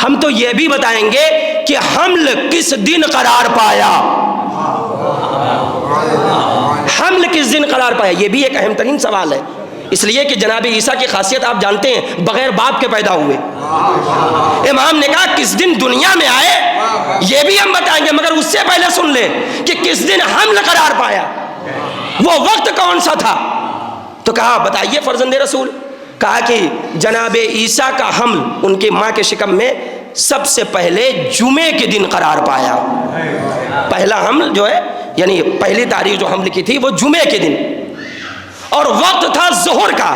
ہم تو یہ بھی بتائیں گے کہ حمل کس دن قرار پایا. حمل کس دن قرار پایا، یہ بھی ایک اہم ترین سوال ہے. اس لیے کہ جناب عیسیٰ کی خاصیت آپ جانتے ہیں، بغیر باپ کے پیدا ہوئے. امام نے کہا کس دن دنیا میں آئے یہ بھی ہم بتائیں گے، مگر اس سے پہلے سن لیں کہ کس دن حمل قرار پایا، وہ وقت کون سا تھا. تو کہا بتائیے فرزند رسول. کہا کہ جناب عیسیٰ کا حمل ان کی ماں کے شکم میں سب سے پہلے جمعے کے دن قرار پایا. پہلا حمل جو ہے یعنی پہلی تاریخ جو حمل کی تھی وہ جمعے کے دن، اور وقت تھا ظہر کا.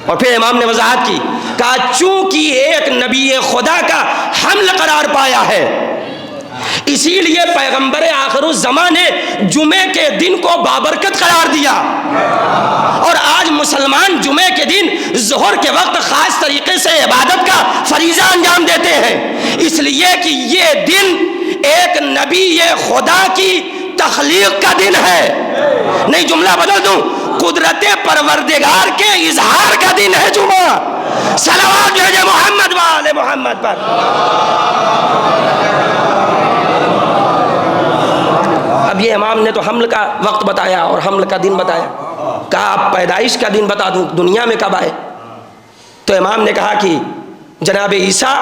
اور پھر امام نے وضاحت کی. کہا چونکہ ایک نبی خدا کا حمل قرار پایا ہے اسی لیے پیغمبر آخر الزمان نے جمعے کے دن کو بابرکت قرار دیا. اور آج مسلمان جمعے کے دن ظہر کے وقت خاص طریقے سے عبادت کا فریضہ انجام دیتے ہیں، اس لیے کہ یہ دن ایک نبی خدا کی تخلیق کا دن ہے. نہیں جملہ بدل دوں، قدرت پروردگار کے اظہار کا دن ہے جمعہ. صلوات بھیجے محمد و آل محمد پر. اب یہ امام نے تو حمل کا وقت بتایا اور حمل کا دن بتایا. کہا آپ پیدائش کا دن بتا دوں، دنیا میں کب آئے. تو امام نے کہا کہ جناب عیسیٰ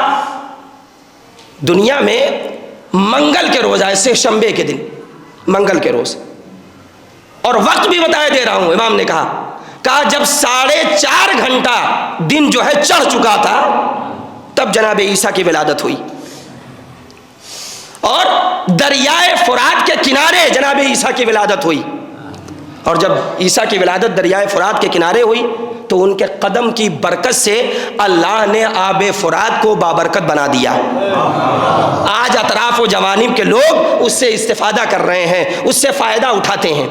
دنیا میں منگل کے روز آئے، سے شنبے کے دن، منگل کے روز. اور وقت بھی بتایا دے رہا ہوں. امام نے کہا جب 4.5 گھنٹہ دن جو ہے چڑھ چکا تھا تب جناب عیسیٰ کی ولادت ہوئی. اور دریائے فرات کے کنارے جناب عیسیٰ کی ولادت ہوئی. اور جب عیسیٰ کی ولادت دریائے فرات کے کنارے ہوئی تو ان کے قدم کی برکت سے اللہ نے آب فرات کو بابرکت بنا دیا. آج اطراف و جوانب کے لوگ اس سے استفادہ کر رہے ہیں، اس سے فائدہ اٹھاتے ہیں.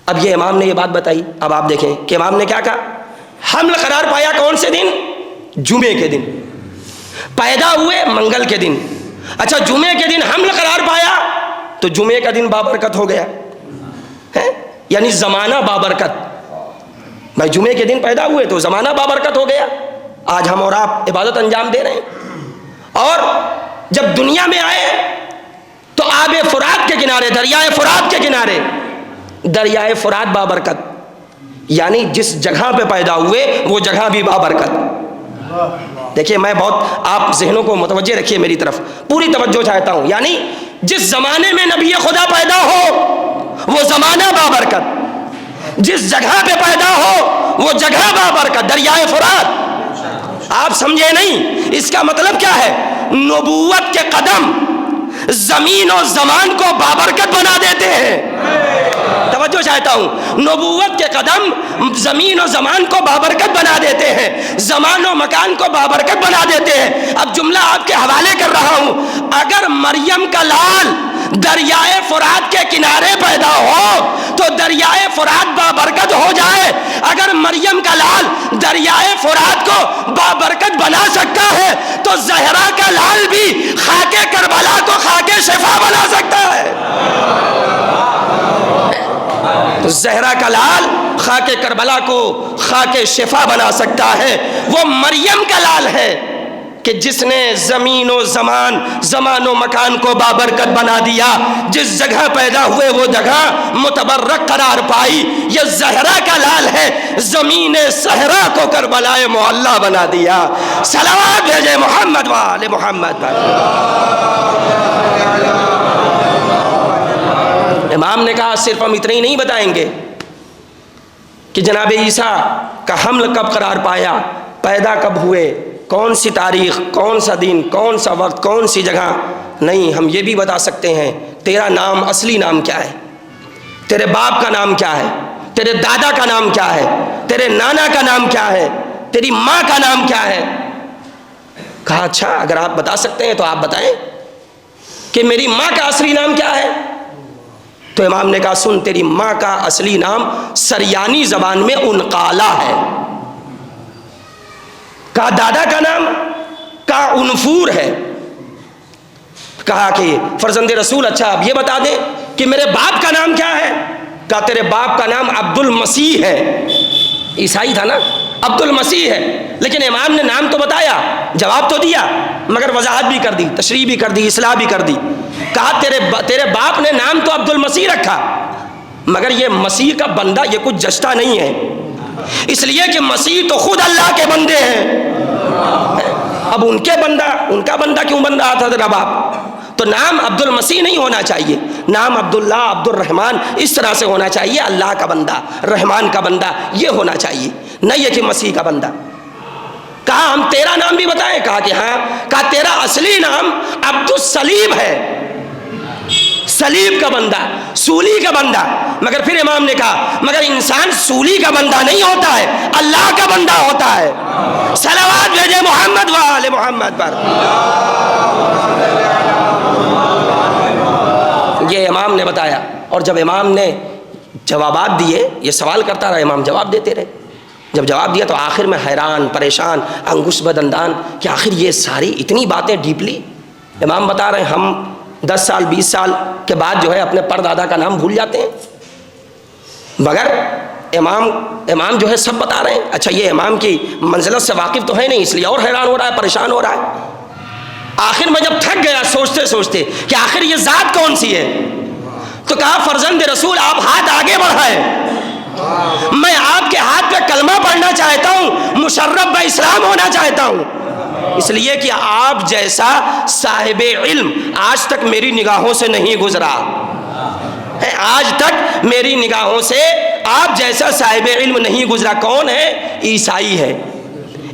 اب یہ امام نے یہ بات بتائی. اب آپ دیکھیں کہ امام نے کیا کہا حمل قرار پایا کون سے دن؟ جمعے کے دن. پیدا ہوئے منگل کے دن. اچھا جمعے کے دن حمل قرار پایا تو جمعے کا دن بابرکت ہو گیا ہے، یعنی زمانہ بابرکت. بھائی جمعے کے دن پیدا ہوئے تو زمانہ بابرکت ہو گیا. آج ہم اور آپ عبادت انجام دے رہے ہیں. اور جب دنیا میں آئے تو آب فرات کے کنارے، دریائے فرات کے کنارے، دریائے فرات بابرکت، یعنی جس جگہ پہ پیدا ہوئے وہ جگہ بھی بابرکت. دیکھیے میں بہت، آپ ذہنوں کو متوجہ رکھیے میری طرف، پوری توجہ چاہتا ہوں. یعنی جس زمانے میں نبی خدا پیدا ہو وہ زمانہ بابرکت، جس جگہ پہ پیدا ہو وہ جگہ بابرکت، دریائے فرات. آپ سمجھے نہیں؟ اس کا مطلب کیا ہے؟ نبوت کے قدم زمین و زمان کو بابرکت بنا دیتے ہیں. توجہ چاہتا ہوں، نبوت کے قدم زمین و زمان کو بابرکت بنا دیتے ہیں، زمان و مکان کو بابرکت بنا دیتے ہیں. اب جملہ آپ کے حوالے کر رہا ہوں. اگر مریم کا لال دریائے فرات کے کنارے پیدا ہو تو دریائے فرات بابرکت ہو جائے. اگر مریم کا لال دریائے فرات کو بابرکت بنا سکتا ہے تو زہرا کا لال بھی خاک کربلا کو خاک شفا بنا سکتا ہے. زہرا کا لال خاک کربلا کو خاک شفا بنا سکتا ہے. وہ مریم کا لال ہے کہ جس نے زمین و زمان و مکان کو بابرکت بنا دیا. جس جگہ پیدا ہوئے وہ جگہ متبرک قرار پائی. یہ زہرا کا لال ہے، زمین صحرا کو کربلائے معلی بنا دیا. صلوات بھیجے محمد و آل محمد پر. امام نے کہا صرف ہم اتنا ہی نہیں بتائیں گے کہ جناب عیسیٰ کا حمل کب قرار پایا، پیدا کب ہوئے، کون سی تاریخ، کون سا دن، کون سا وقت، کون سی جگہ. نہیں، ہم یہ بھی بتا سکتے ہیں تیرا نام، اصلی نام کیا ہے، تیرے باپ کا نام کیا ہے، تیرے دادا کا نام کیا ہے، تیرے نانا کا نام کیا ہے، تیری ماں کا نام کیا ہے. کہا اچھا اگر آپ بتا سکتے ہیں تو آپ بتائیں کہ میری ماں کا اصلی نام کیا ہے. تو امام نے کہا سن، تیری ماں کا اصلی نام سریانی زبان میں انقالہ ہے. کہا دادا کا نام؟ کہا انفور ہے. کہا کہ فرزند رسول اچھا اب یہ بتا دیں کہ میرے باپ کا نام کیا ہے. کہا تیرے باپ کا نام عبد المسیح ہے. عیسائی تھا نا، عبد المسیح ہے. لیکن امام نے نام تو بتایا، جواب تو دیا، مگر وضاحت بھی کر دی، تشریح بھی کر دی، اصلاح بھی کر دی. کہا تیرے باپ نے نام تو عبد المسیح رکھا، مگر یہ مسیح کا بندہ یہ کچھ جچتا نہیں ہے، اس لیے کہ مسیح تو خود اللہ کے بندے ہیں. اب ان کا بندہ کیوں بن رہا تھا تیرا باپ؟ تو نام عبد المسیح نہیں ہونا چاہیے، نام عبداللہ، عبد الرحمن اس طرح سے ہونا چاہیے. اللہ کا بندہ، رحمان کا بندہ یہ ہونا چاہیے، نہ یہ کہ مسیح کا بندہ. کہا ہم تیرا نام بھی بتائیں؟ کہا کہ ہاں. کہا تیرا اصلی نام عبد السلیب ہے، سلیب کا بندہ، سولی کا بندہ. مگر پھر امام نے کہا مگر انسان سولی کا بندہ نہیں ہوتا ہے، اللہ کا بندہ ہوتا ہے. صلوات بھیجے محمد و آل محمد پر. یہ امام نے بتایا. اور جب امام نے جوابات دیے، یہ سوال کرتا رہا، امام جواب دیتے رہے. جب جواب دیا تو آخر میں حیران، پریشان، انگشت بدندان کہ آخر یہ ساری اتنی باتیں ڈیپلی. امام بتا رہے ہیں ہم 10 سال 20 سال کے بعد جو ہے اپنے پردادا کا نام بھول جاتے ہیں، مگر امام جو ہے سب بتا رہے ہیں. اچھا یہ امام کی منزلت سے واقف تو ہے نہیں، اس لیے اور حیران ہو رہا ہے، پریشان ہو رہا ہے. آخر میں جب تھک گیا سوچتے سوچتے کہ آخر یہ ذات کون سی ہے، تو کہا فرزند رسول آپ ہاتھ آگے بڑھائیں، میں آپ کے ہاتھ پہ کلمہ پڑھنا چاہتا ہوں، مشرف با اسلام ہونا چاہتا ہوں. اس لیے کہ آپ جیسا صاحب علم آج تک میری نگاہوں سے نہیں گزرا، آج تک میری نگاہوں سے آپ جیسا صاحب علم نہیں گزرا. کون ہے؟ عیسائی ہے،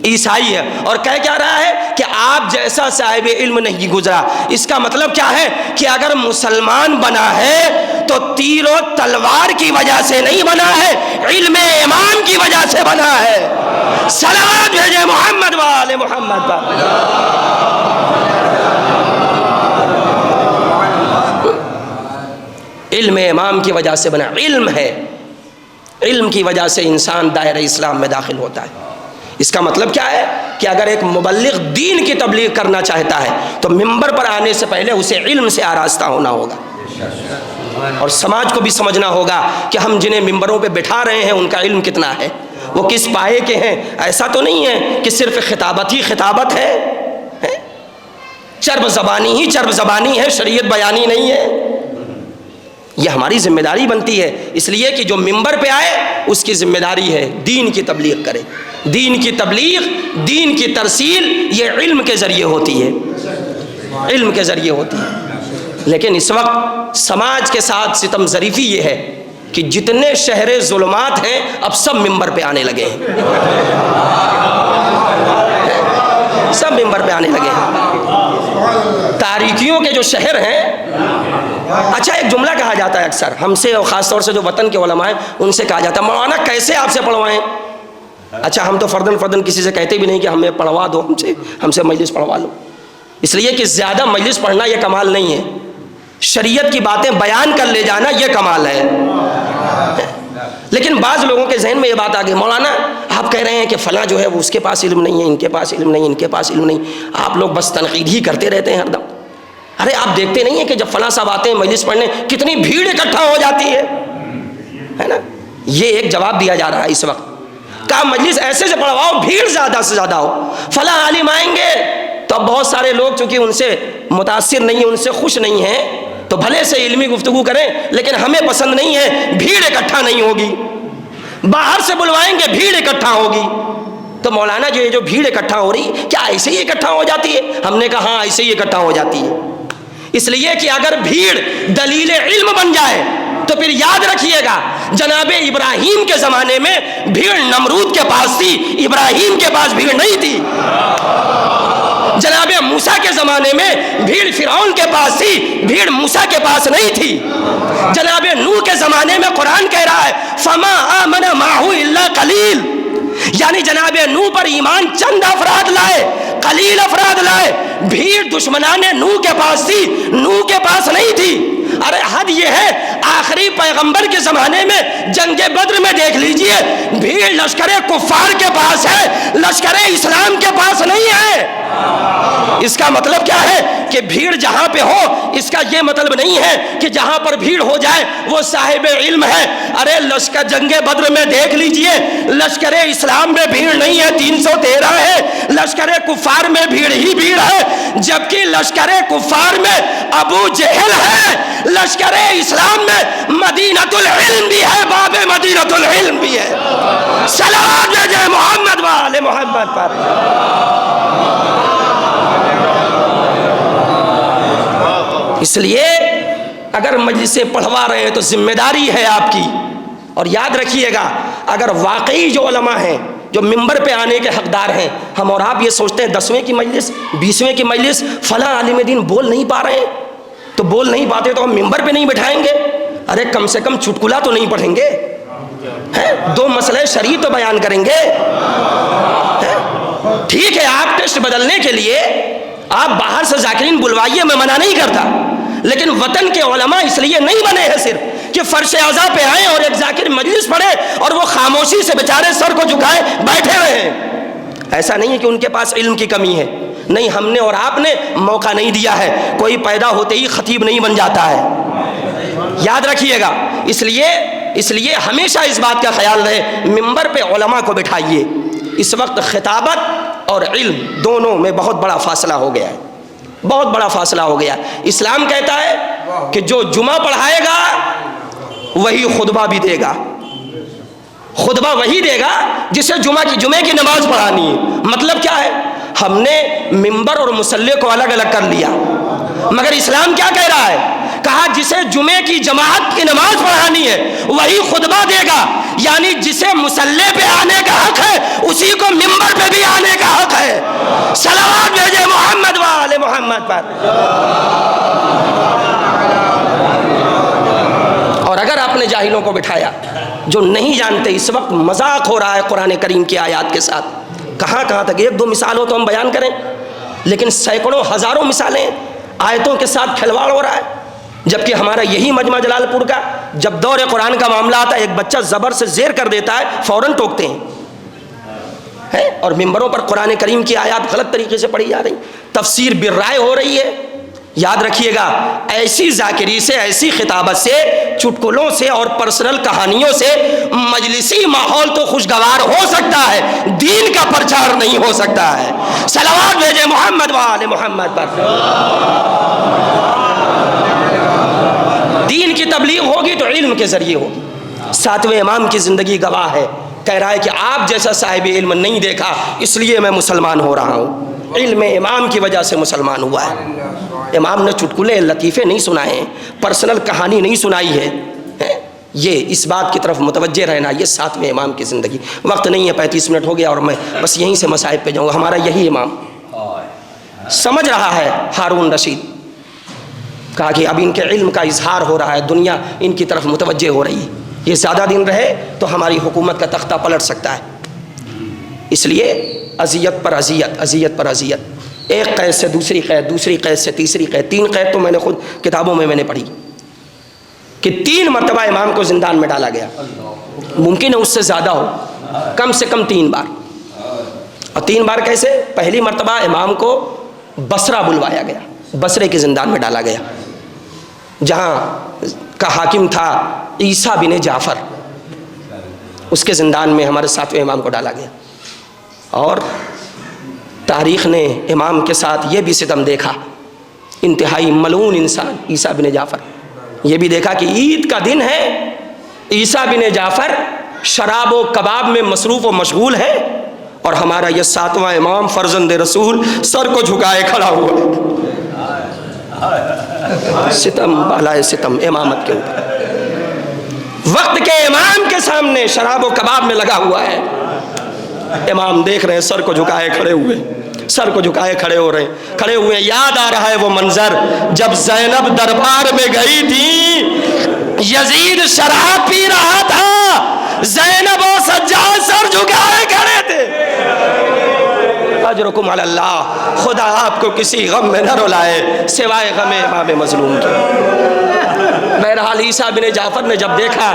عیسائی ہے. اور کہہ کیا رہا ہے کہ آپ جیسا صاحب علم نہیں گزرا. اس کا مطلب کیا ہے کہ اگر مسلمان بنا ہے تو تیر و تلوار کی وجہ سے نہیں بنا ہے، علم امام کی وجہ سے بنا ہے. صلوات بھیجے محمد و آل محمد پر. علم امام کی وجہ سے بنا. علم ہے، علم کی وجہ سے انسان دائرہ اسلام میں داخل ہوتا ہے۔ اس کا مطلب کیا ہے کہ اگر ایک مبلغ دین کی تبلیغ کرنا چاہتا ہے تو ممبر پر آنے سے پہلے اسے علم سے آراستہ ہونا ہوگا، اور سماج کو بھی سمجھنا ہوگا کہ ہم جنہیں ممبروں پہ بٹھا رہے ہیں ان کا علم کتنا ہے، وہ کس پائے کے ہیں۔ ایسا تو نہیں ہے کہ صرف خطابت ہی خطابت ہے، چرب زبانی ہی چرب زبانی ہے، شریعت بیانی نہیں ہے۔ یہ ہماری ذمہ داری بنتی ہے، اس لیے کہ جو ممبر پہ آئے اس کی ذمہ داری ہے دین کی تبلیغ کرے۔ دین کی تبلیغ، دین کی ترسیل یہ علم کے ذریعے ہوتی ہے، علم کے ذریعے ہوتی ہے۔ لیکن اس وقت سماج کے ساتھ ستم ظریفی یہ ہے کہ جتنے شہر ظلمات ہیں اب سب ممبر پہ آنے لگے ہیں، سب ممبر پہ آنے لگے ہیں۔ تاریکیوں کے جو شہر ہیں، اچھا ایک جملہ کہا جاتا ہے اکثر ہم سے، اور خاص طور سے جو وطن کے علماء ہیں ان سے کہا جاتا ہے مولانا کیسے آپ سے پڑھوائیں؟ اچھا ہم تو فردن کسی سے کہتے بھی نہیں کہ ہمیں پڑھوا دو، ہم سے مجلس پڑھوا لو، اس لیے کہ زیادہ مجلس پڑھنا یہ کمال نہیں ہے، شریعت کی باتیں بیان کر لے جانا یہ کمال ہے۔ لیکن بعض لوگوں کے ذہن میں یہ بات آ گئی، مولانا آپ کہہ رہے ہیں کہ فلاں جو ہے وہ اس کے پاس علم نہیں ہے، ان کے پاس علم نہیں، ان کے پاس علم نہیں، آپ لوگ بس تنقید ہی کرتے رہتے ہیں ہر دم۔ ارے آپ دیکھتے نہیں ہیں کہ جب فلاں صاحب آتے ہیں مجلس پڑھنے کتنی بھیڑ اکٹھا ہو جاتی ہے نا؟ یہ ایک جواب دیا جا رہا ہے اس وقت، کہا مجلس ایسے سے پڑھواؤ بھیڑ زیادہ سے زیادہ ہو، فلاں عالم آئیں گے تو اب بہت سارے لوگ چونکہ ان سے متاثر نہیں ہیں، ان سے خوش نہیں ہیں، تو بھلے سے علمی گفتگو کریں لیکن ہمیں پسند نہیں ہے، بھیڑ اکٹھا نہیں ہوگی، باہر سے بلوائیں گے بھیڑ اکٹھا ہوگی۔ تو مولانا جو یہ جو بھیڑ اکٹھا ہو رہی کیا ایسے ہی اکٹھا ہو جاتی ہے؟ ہم نے کہا ہاں ایسے ہی اکٹھا ہو جاتی ہے، اس لیے کہ اگر بھیڑ دلیل علم بن جائے تو پھر یاد رکھیے گا جناب ابراہیم کے زمانے میں بھیڑ نمرود کے پاس تھی، ابراہیم کے پاس بھیڑ نہیں تھی۔ جناب موسیٰ کے زمانے میں بھیڑ فرعون کے پاس تھی، بھیڑ موسیٰ کے پاس نہیں تھی۔ جناب نوح کے زمانے میں قرآن کہہ رہا ہے فَمَا آمَنَ مَعَهُ إِلَّا قَلِيلٌ، یعنی جناب نوح پر ایمان چند افراد لائے، قلیل افراد لائے۔ بھیڑ دشمنان نوح کے پاس تھی، نوح کے پاس نہیں تھی۔ ارے حد یہ ہے آخری پیغمبر کے زمانے میں جنگ بدر میں دیکھ لیجئے بھیڑ لشکر کفار کے پاس ہے، لشکر اسلام کے پاس نہیں ہے۔ اس کا مطلب کیا ہے کہ بھیڑ جہاں پہ ہو، اس کا یہ مطلب نہیں ہے کہ جہاں پر بھیڑ ہو جائے وہ صاحب علم ہے۔ ارے لشکر جنگ بدر میں دیکھ لیجئے لشکر اسلام میں بھیڑ نہیں ہے، 313 ہے، لشکر کفار میں بھیڑ ہی بھیڑ ہے، جبکہ لشکر کفار میں ابو جہل ہے، لشکر اسلام میں مدینۃ العلم بھی ہے، باب مدینۃ العلم بھی ہے۔ صلوات بھیجیں محمد و آل محمد پر۔ اس لیے اگر مجلسیں پڑھوا رہے ہیں تو ذمہ داری ہے آپ کی، اور یاد رکھیے گا اگر واقعی جو علماء ہیں جو ممبر پہ آنے کے حقدار ہیں، ہم اور آپ یہ سوچتے ہیں 10ویں کی مجلس 20ویں کی مجلس فلاں عالم دین بول نہیں پا رہے ہیں، تو بول نہیں پاتے تو ہم ممبر پہ نہیں بٹھائیں گے؟ ارے کم سے کم چٹکلا تو نہیں پڑھیں گے، 2 مسئلے شرعی تو بیان کریں گے۔ ٹھیک ہے آپ ٹیسٹ بدلنے کے لیے آپ باہر سے ذاکرین بلوائیے، میں منع نہیں کرتا، لیکن وطن کے علماء اس لیے نہیں بنے ہیں صرف کہ فرش اعضاء پہ آئیں اور ایک ذاکر مجلس پڑھے اور وہ خاموشی سے بیچارے سر کو جھکائے بیٹھے رہے۔ ایسا نہیں ہے کہ ان کے پاس علم کی کمی ہے، نہیں، ہم نے اور آپ نے موقع نہیں دیا ہے، کوئی پیدا ہوتے ہی خطیب نہیں بن جاتا ہے، یاد رکھیے گا۔ اس لیے ہمیشہ اس بات کا خیال رہے ممبر پہ علماء کو بٹھائیے۔ اس وقت خطابت اور علم دونوں میں بہت بڑا فاصلہ ہو گیا ہے، بہت بڑا فاصلہ ہو گیا۔ اسلام کہتا ہے کہ جو جمعہ پڑھائے گا وہی خطبہ بھی دے گا، خطبہ وہی دے گا جسے جمعے کی نماز پڑھانی ہے۔ مطلب کیا ہے؟ ہم نے ممبر اور مصلی کو الگ الگ کر لیا، مگر اسلام کیا کہہ رہا ہے؟ کہا جسے جمعے کی جماعت کی نماز پڑھانی ہے وہی خطبہ دے گا، یعنی جسے مصلی پہ آنے کا حق ہے اسی کو ممبر پہ بھی آنے کا حق ہے۔ صلوات بھیجے محمد و آل محمد پر۔ اور اگر آپ نے جاہلوں کو بٹھایا جو نہیں جانتے، اس وقت مذاق ہو رہا ہے قرآن کریم کی آیات کے ساتھ، کہاں تک 1-2 مثال ہو تو ہم بیان کریں، لیکن سینکڑوں ہزاروں مثالیں آیتوں کے ساتھ کھلواڑ ہو رہا ہے۔ جبکہ ہمارا یہی مجمع جلال پور کا جب دور قرآن کا معاملہ آتا ہے ایک بچہ زبر سے زیر کر دیتا ہے فوراً ٹوکتے ہیں، اور ممبروں پر قرآن کریم کی آیات غلط طریقے سے پڑھی جا رہی، تفسیر بالرائے ہو رہی ہے۔ یاد رکھیے گا، ایسی ذاکری سے، ایسی خطابت سے، چٹکلوں سے اور پرسنل کہانیوں سے مجلسی ماحول تو خوشگوار ہو سکتا ہے، دین کا پرچار نہیں ہو سکتا ہے۔ صلوات بھیجے محمد و آل محمد پر۔ دین کی تبلیغ ہوگی تو علم کے ذریعے ہوگی۔ ساتویں امام کی زندگی گواہ ہے، کہہ رہا ہے کہ آپ جیسا صاحب علم نہیں دیکھا اس لیے میں مسلمان ہو رہا ہوں، علم امام کی وجہ سے مسلمان ہوا ہے۔ امام نے چٹکلے لطیفے نہیں سنائے ہیں، پرسنل کہانی نہیں سنائی ہے، یہ اس بات کی طرف متوجہ رہنا، یہ ساتویں امام کی زندگی۔ وقت نہیں ہے، 35 منٹ ہو گیا اور میں بس یہیں سے مصائب پہ جاؤں گا۔ ہمارا یہی امام سمجھ رہا ہے، ہارون رشید کہا کہ اب ان کے علم کا اظہار ہو رہا ہے، دنیا ان کی طرف متوجہ ہو رہی ہے، یہ زیادہ دن رہے تو ہماری حکومت کا تختہ پلٹ سکتا ہے۔ اس لیے اذیت پر اذیت، اذیت پر اذیت، ایک قید سے دوسری قید، دوسری قید سے تیسری قید، 3 قید تو میں نے خود کتابوں میں نے پڑھی کہ 3 مرتبہ امام کو زندان میں ڈالا گیا، ممکن ہے اس سے زیادہ ہو، کم سے کم 3 بار۔ اور 3 بار کیسے؟ پہلی مرتبہ امام کو بصرہ بلوایا گیا، بصرے کے زندان میں ڈالا گیا، جہاں کا حاکم تھا عیسیٰ بن جعفر، اس کے زندان میں ہمارے ساتویں امام کو ڈالا گیا۔ اور تاریخ نے امام کے ساتھ یہ بھی ستم دیکھا، انتہائی ملعون انسان عیسیٰ بن جعفر، یہ بھی دیکھا کہ عید کا دن ہے، عیسیٰ بن جعفر شراب و کباب میں مصروف و مشغول ہے، اور ہمارا یہ ساتواں امام فرزند رسول سر کو جھکائے کھڑا ہوا ہے۔ ستم بالائے ستم امامت کے اوپر، وقت کے امام کے سامنے شراب و کباب میں لگا ہوا ہے، امام دیکھ رہے ہیں سر کو جھکائے کھڑے ہوئے، سر کو جھکائے کھڑے ہو رہے ہیں، کھڑے ہوئے۔ یاد آ رہا ہے وہ منظر جب زینب دربار میں گئی تھی، یزید شراب پی رہا تھا، زینب و سجاد سر جھکائے کھڑے تھے۔ اجرکم علی اللہ، خدا آپ کو کسی غم میں نہ رلائے سوائے غم امام مظلوم کے۔ بہرحال عیسیٰ بن جعفر نے جب دیکھا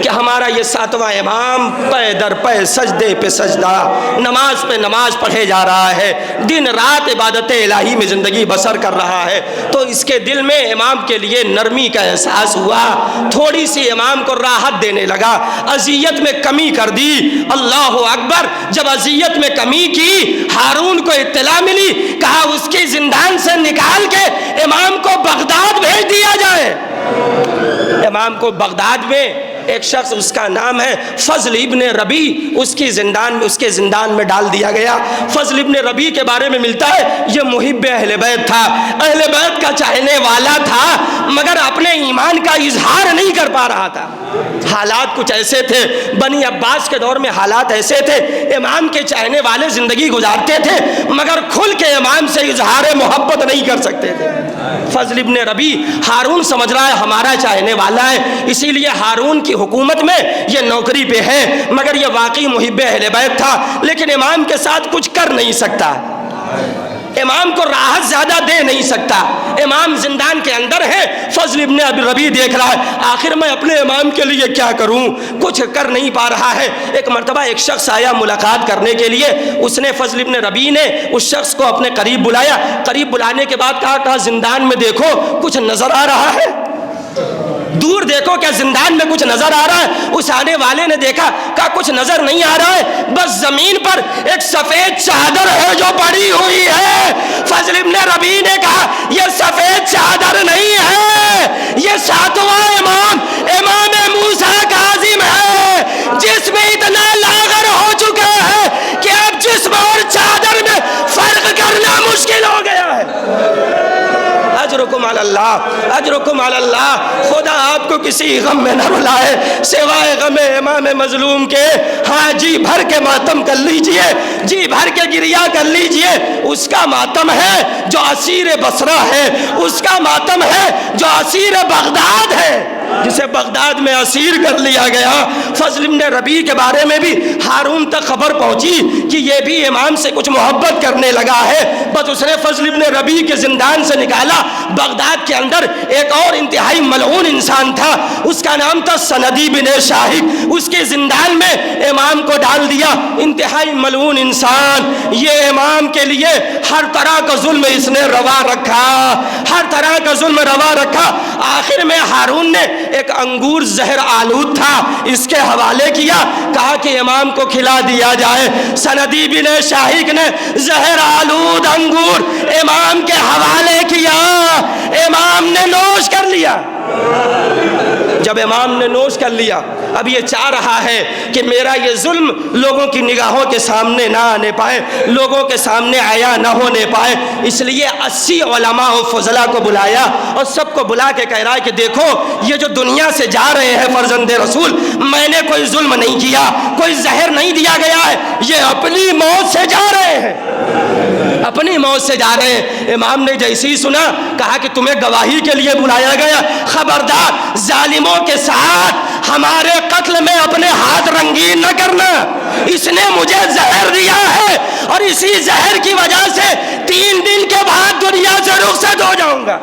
کہ ہمارا یہ ساتواں امام پے در پے سجدے پہ سجدہ، نماز پہ نماز پڑھے جا رہا ہے، دن رات عبادت الہی میں زندگی بسر کر رہا ہے، تو اس کے دل میں امام کے لیے نرمی کا احساس ہوا، تھوڑی سی امام کو راحت دینے لگا، اذیت میں کمی کر دی۔ اللہ اکبر، جب اذیت میں کمی کی، ہارون کو اطلاع ملی، کہا اس کی زندان سے نکال کے امام کو بغداد بھیج دیا جائے۔ امام کو بغداد میں ایک شخص، اس کا نام ہے فضل ابن ربی، اس کے زندان میں ڈال دیا گیا۔ فضل ابن ربی کے بارے میں ملتا ہے یہ محب اہل بیت تھا، اہل بیت کا چاہنے والا تھا، مگر اپنے ایمان کا اظہار نہیں کر پا رہا تھا۔ حالات کچھ ایسے تھے، بنی عباس کے دور میں حالات ایسے تھے، امام کے چاہنے والے زندگی گزارتے تھے مگر کھل کے امام سے اظہار محبت نہیں کر سکتے تھے۔ فضل ابن ربی، ہارون سمجھ رہا ہے ہمارا چاہنے والا ہے، اسی لیے ہارون کی حکومت میں یہ نوکری پہ ہے، مگر یہ واقعی محب اہل بیت تھا، لیکن امام کے ساتھ کچھ کر نہیں سکتا، امام کو راحت زیادہ دے نہیں سکتا، امام زندان کے اندر ہے۔ فضل ابن ربی دیکھ رہا ہے آخر میں اپنے امام کے لیے کیا کروں، کچھ کر نہیں پا رہا ہے۔ ایک مرتبہ ایک شخص آیا ملاقات کرنے کے لیے، اس نے فضل ابن ربی نے اس شخص کو اپنے قریب بلایا، قریب بلانے کے بعد کہا زندان میں دیکھو کچھ نظر آ رہا ہے، دور دیکھو کیا زندان میں کچھ نظر آ رہا ہے؟ اس آنے والے نے دیکھا، کہا کچھ نظر نہیں آ رہا ہے، بس زمین پر ایک سفید چادر ہے جو پڑی ہوئی ہے۔ فضل ابن ربی نے کہا یہ سفید چادر نہیں ہے، یہ ساتواں امام موسیٰ کاظم ہے، جس میں اتنا لاغر ہو چکا ہے کہ اب جسم اور چادر میں فرق کرنا مشکل ہو گیا ہے۔ اجرکم علی اللہ، اجرکم علی اللہ، خدا آپ کو کسی غم میں نہ رلائے سوائے غم امام مظلوم کے۔ ہاں جی بھر کے ماتم کر لیجئے، جی بھر کے گریہ کر لیجئے، اس کا ماتم ہے جو اسیر بصرہ ہے، اس کا ماتم ہے جو اسیر بغداد ہے۔ جسے بغداد میں اسیر کر لیا گیا. فضل ابن ربیع کے بارے میں بھی ہارون تک خبر پہنچی کہ یہ بھی امام سے کچھ محبت کرنے لگا ہے. بس اس نے فضل ابن ربیع کے زندان سے نکالا. بغداد کے اندر ایک اور انتہائی ملعون انسان تھا, اس کا نام تھا سندی بن شاہق. اس کے زندان میں امام کو ڈال دیا. انتہائی ملعون انسان, یہ امام کے لیے ہر طرح کا ظلم اس نے روا رکھا, ہر طرح کا ظلم روا رکھا. آخر میں ہارون نے ایک انگور زہر آلود تھا, اس کے حوالے کیا, کہا کہ امام کو کھلا دیا جائے. سندی بن شاہق نے زہر آلود انگور امام کے حوالے کیا. امام نے نوش کر لیا. جب امام نے نوش کر لیا, اب یہ چاہ رہا ہے کہ میرا یہ ظلم لوگوں کی نگاہوں کے سامنے نہ آنے پائے, لوگوں کے سامنے عیاں نہ ہونے پائے. اس لیے 80 علماء و فضلاء کو بلایا اور سب کو بلا کے کہہ رہا ہے کہ دیکھو یہ جو دنیا سے جا رہے ہیں فرزند رسول, میں نے کوئی ظلم نہیں کیا, کوئی زہر نہیں دیا گیا ہے, یہ اپنی موت سے جا رہے ہیں, اپنی موت سے جا رہے ہیں. امام نے جیسے ہی سنا, کہا کہ تمہیں گواہی کے لیے بلایا گیا, خبردار ظالموں کے ساتھ ہمارے قتل میں اپنے ہاتھ رنگین نہ کرنا. اس نے مجھے زہر دیا ہے اور اسی زہر کی وجہ سے 3 دن کے بعد دنیا سے رخصت ہو جاؤں گا.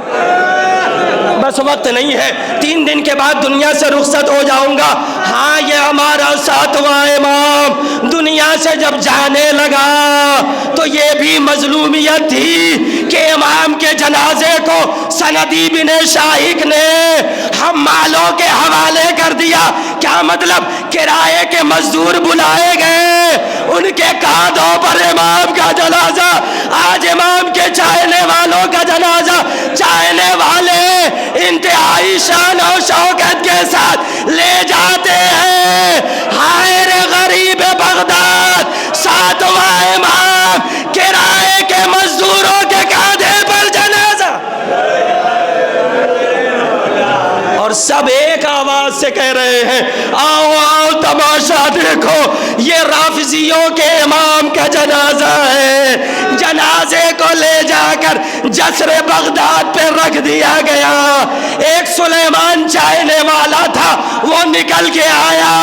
بس وقت نہیں ہے, 3 دن کے بعد دنیا سے رخصت ہو جاؤں گا. ہاں یہ ہمارا 7واں امام دنیا سے جب جانے لگا تو یہ بھی مظلومیت تھی کہ امام کے جنازے کو سندی بن شاہق نے ہم مالوں کے حوالے کر دیا. کیا مطلب؟ کرائے کے مزدور بلائے گئے, ان کے کاندھوں پر امام کا جنازہ. آج امام کے چاہنے والوں کا جنازہ چاہنے والے انتہائی شان و شوکت کے ساتھ لے جاتے ہیں. ہائے رے غریب بغداد, 7واں امام کرائے کے مزدوروں کے کاندھے پر جنازہ. اور سب ایک آواز سے کہہ رہے ہیں, آؤ آؤ تماشا دیکھو, یہ رافضیوں کے امام کا جنازہ ہے. جنازے کو لے جا کر جسر بغداد پہ رکھ دیا گیا. ایک سلیمان چاہنے والا تھا, وہ نکل کے آیا,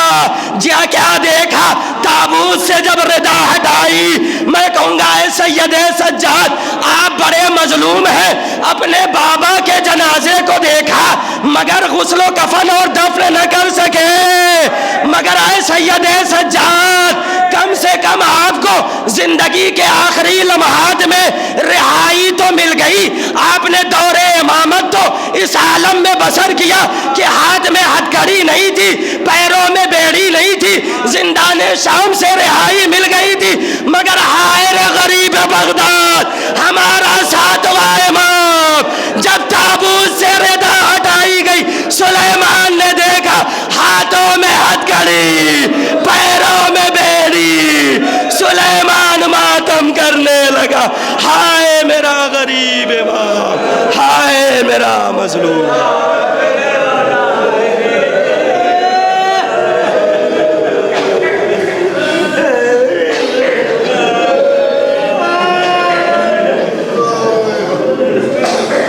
جا کیا دیکھا, تابوت سے جب ردا ہٹائی. میں کہوں گا اے سید سجاد, آپ بڑے مظلوم ہیں, اپنے بابا کے جنازے کو دیکھا مگر غسل و کفن اور دفن نہ کر سکے. مگر اے سید سجاد, کم سے کم آپ کو زندگی کے آخری لمحات میں رہائی تو مل گئی. آپ نے دور امامت تو اس عالم میں بسر کیا کہ ہاتھ میں ہتھکڑی نہیں تھی, پیروں میں بیڑی نہیں تھی, زندان شام سے رہائی مل گئی تھی. مگر ہائے رے غریب بغداد, ہمارا 7واں امام جب تابوت سے ردا ہٹائی گئی, سلیمان نے دیکھا ہاتھوں میں ہتھکڑی, پیروں میں بیڑی. سلیمان ماتم کرنے لگا, ہائے میرا غریب امام, ہائے میرا مظلوم.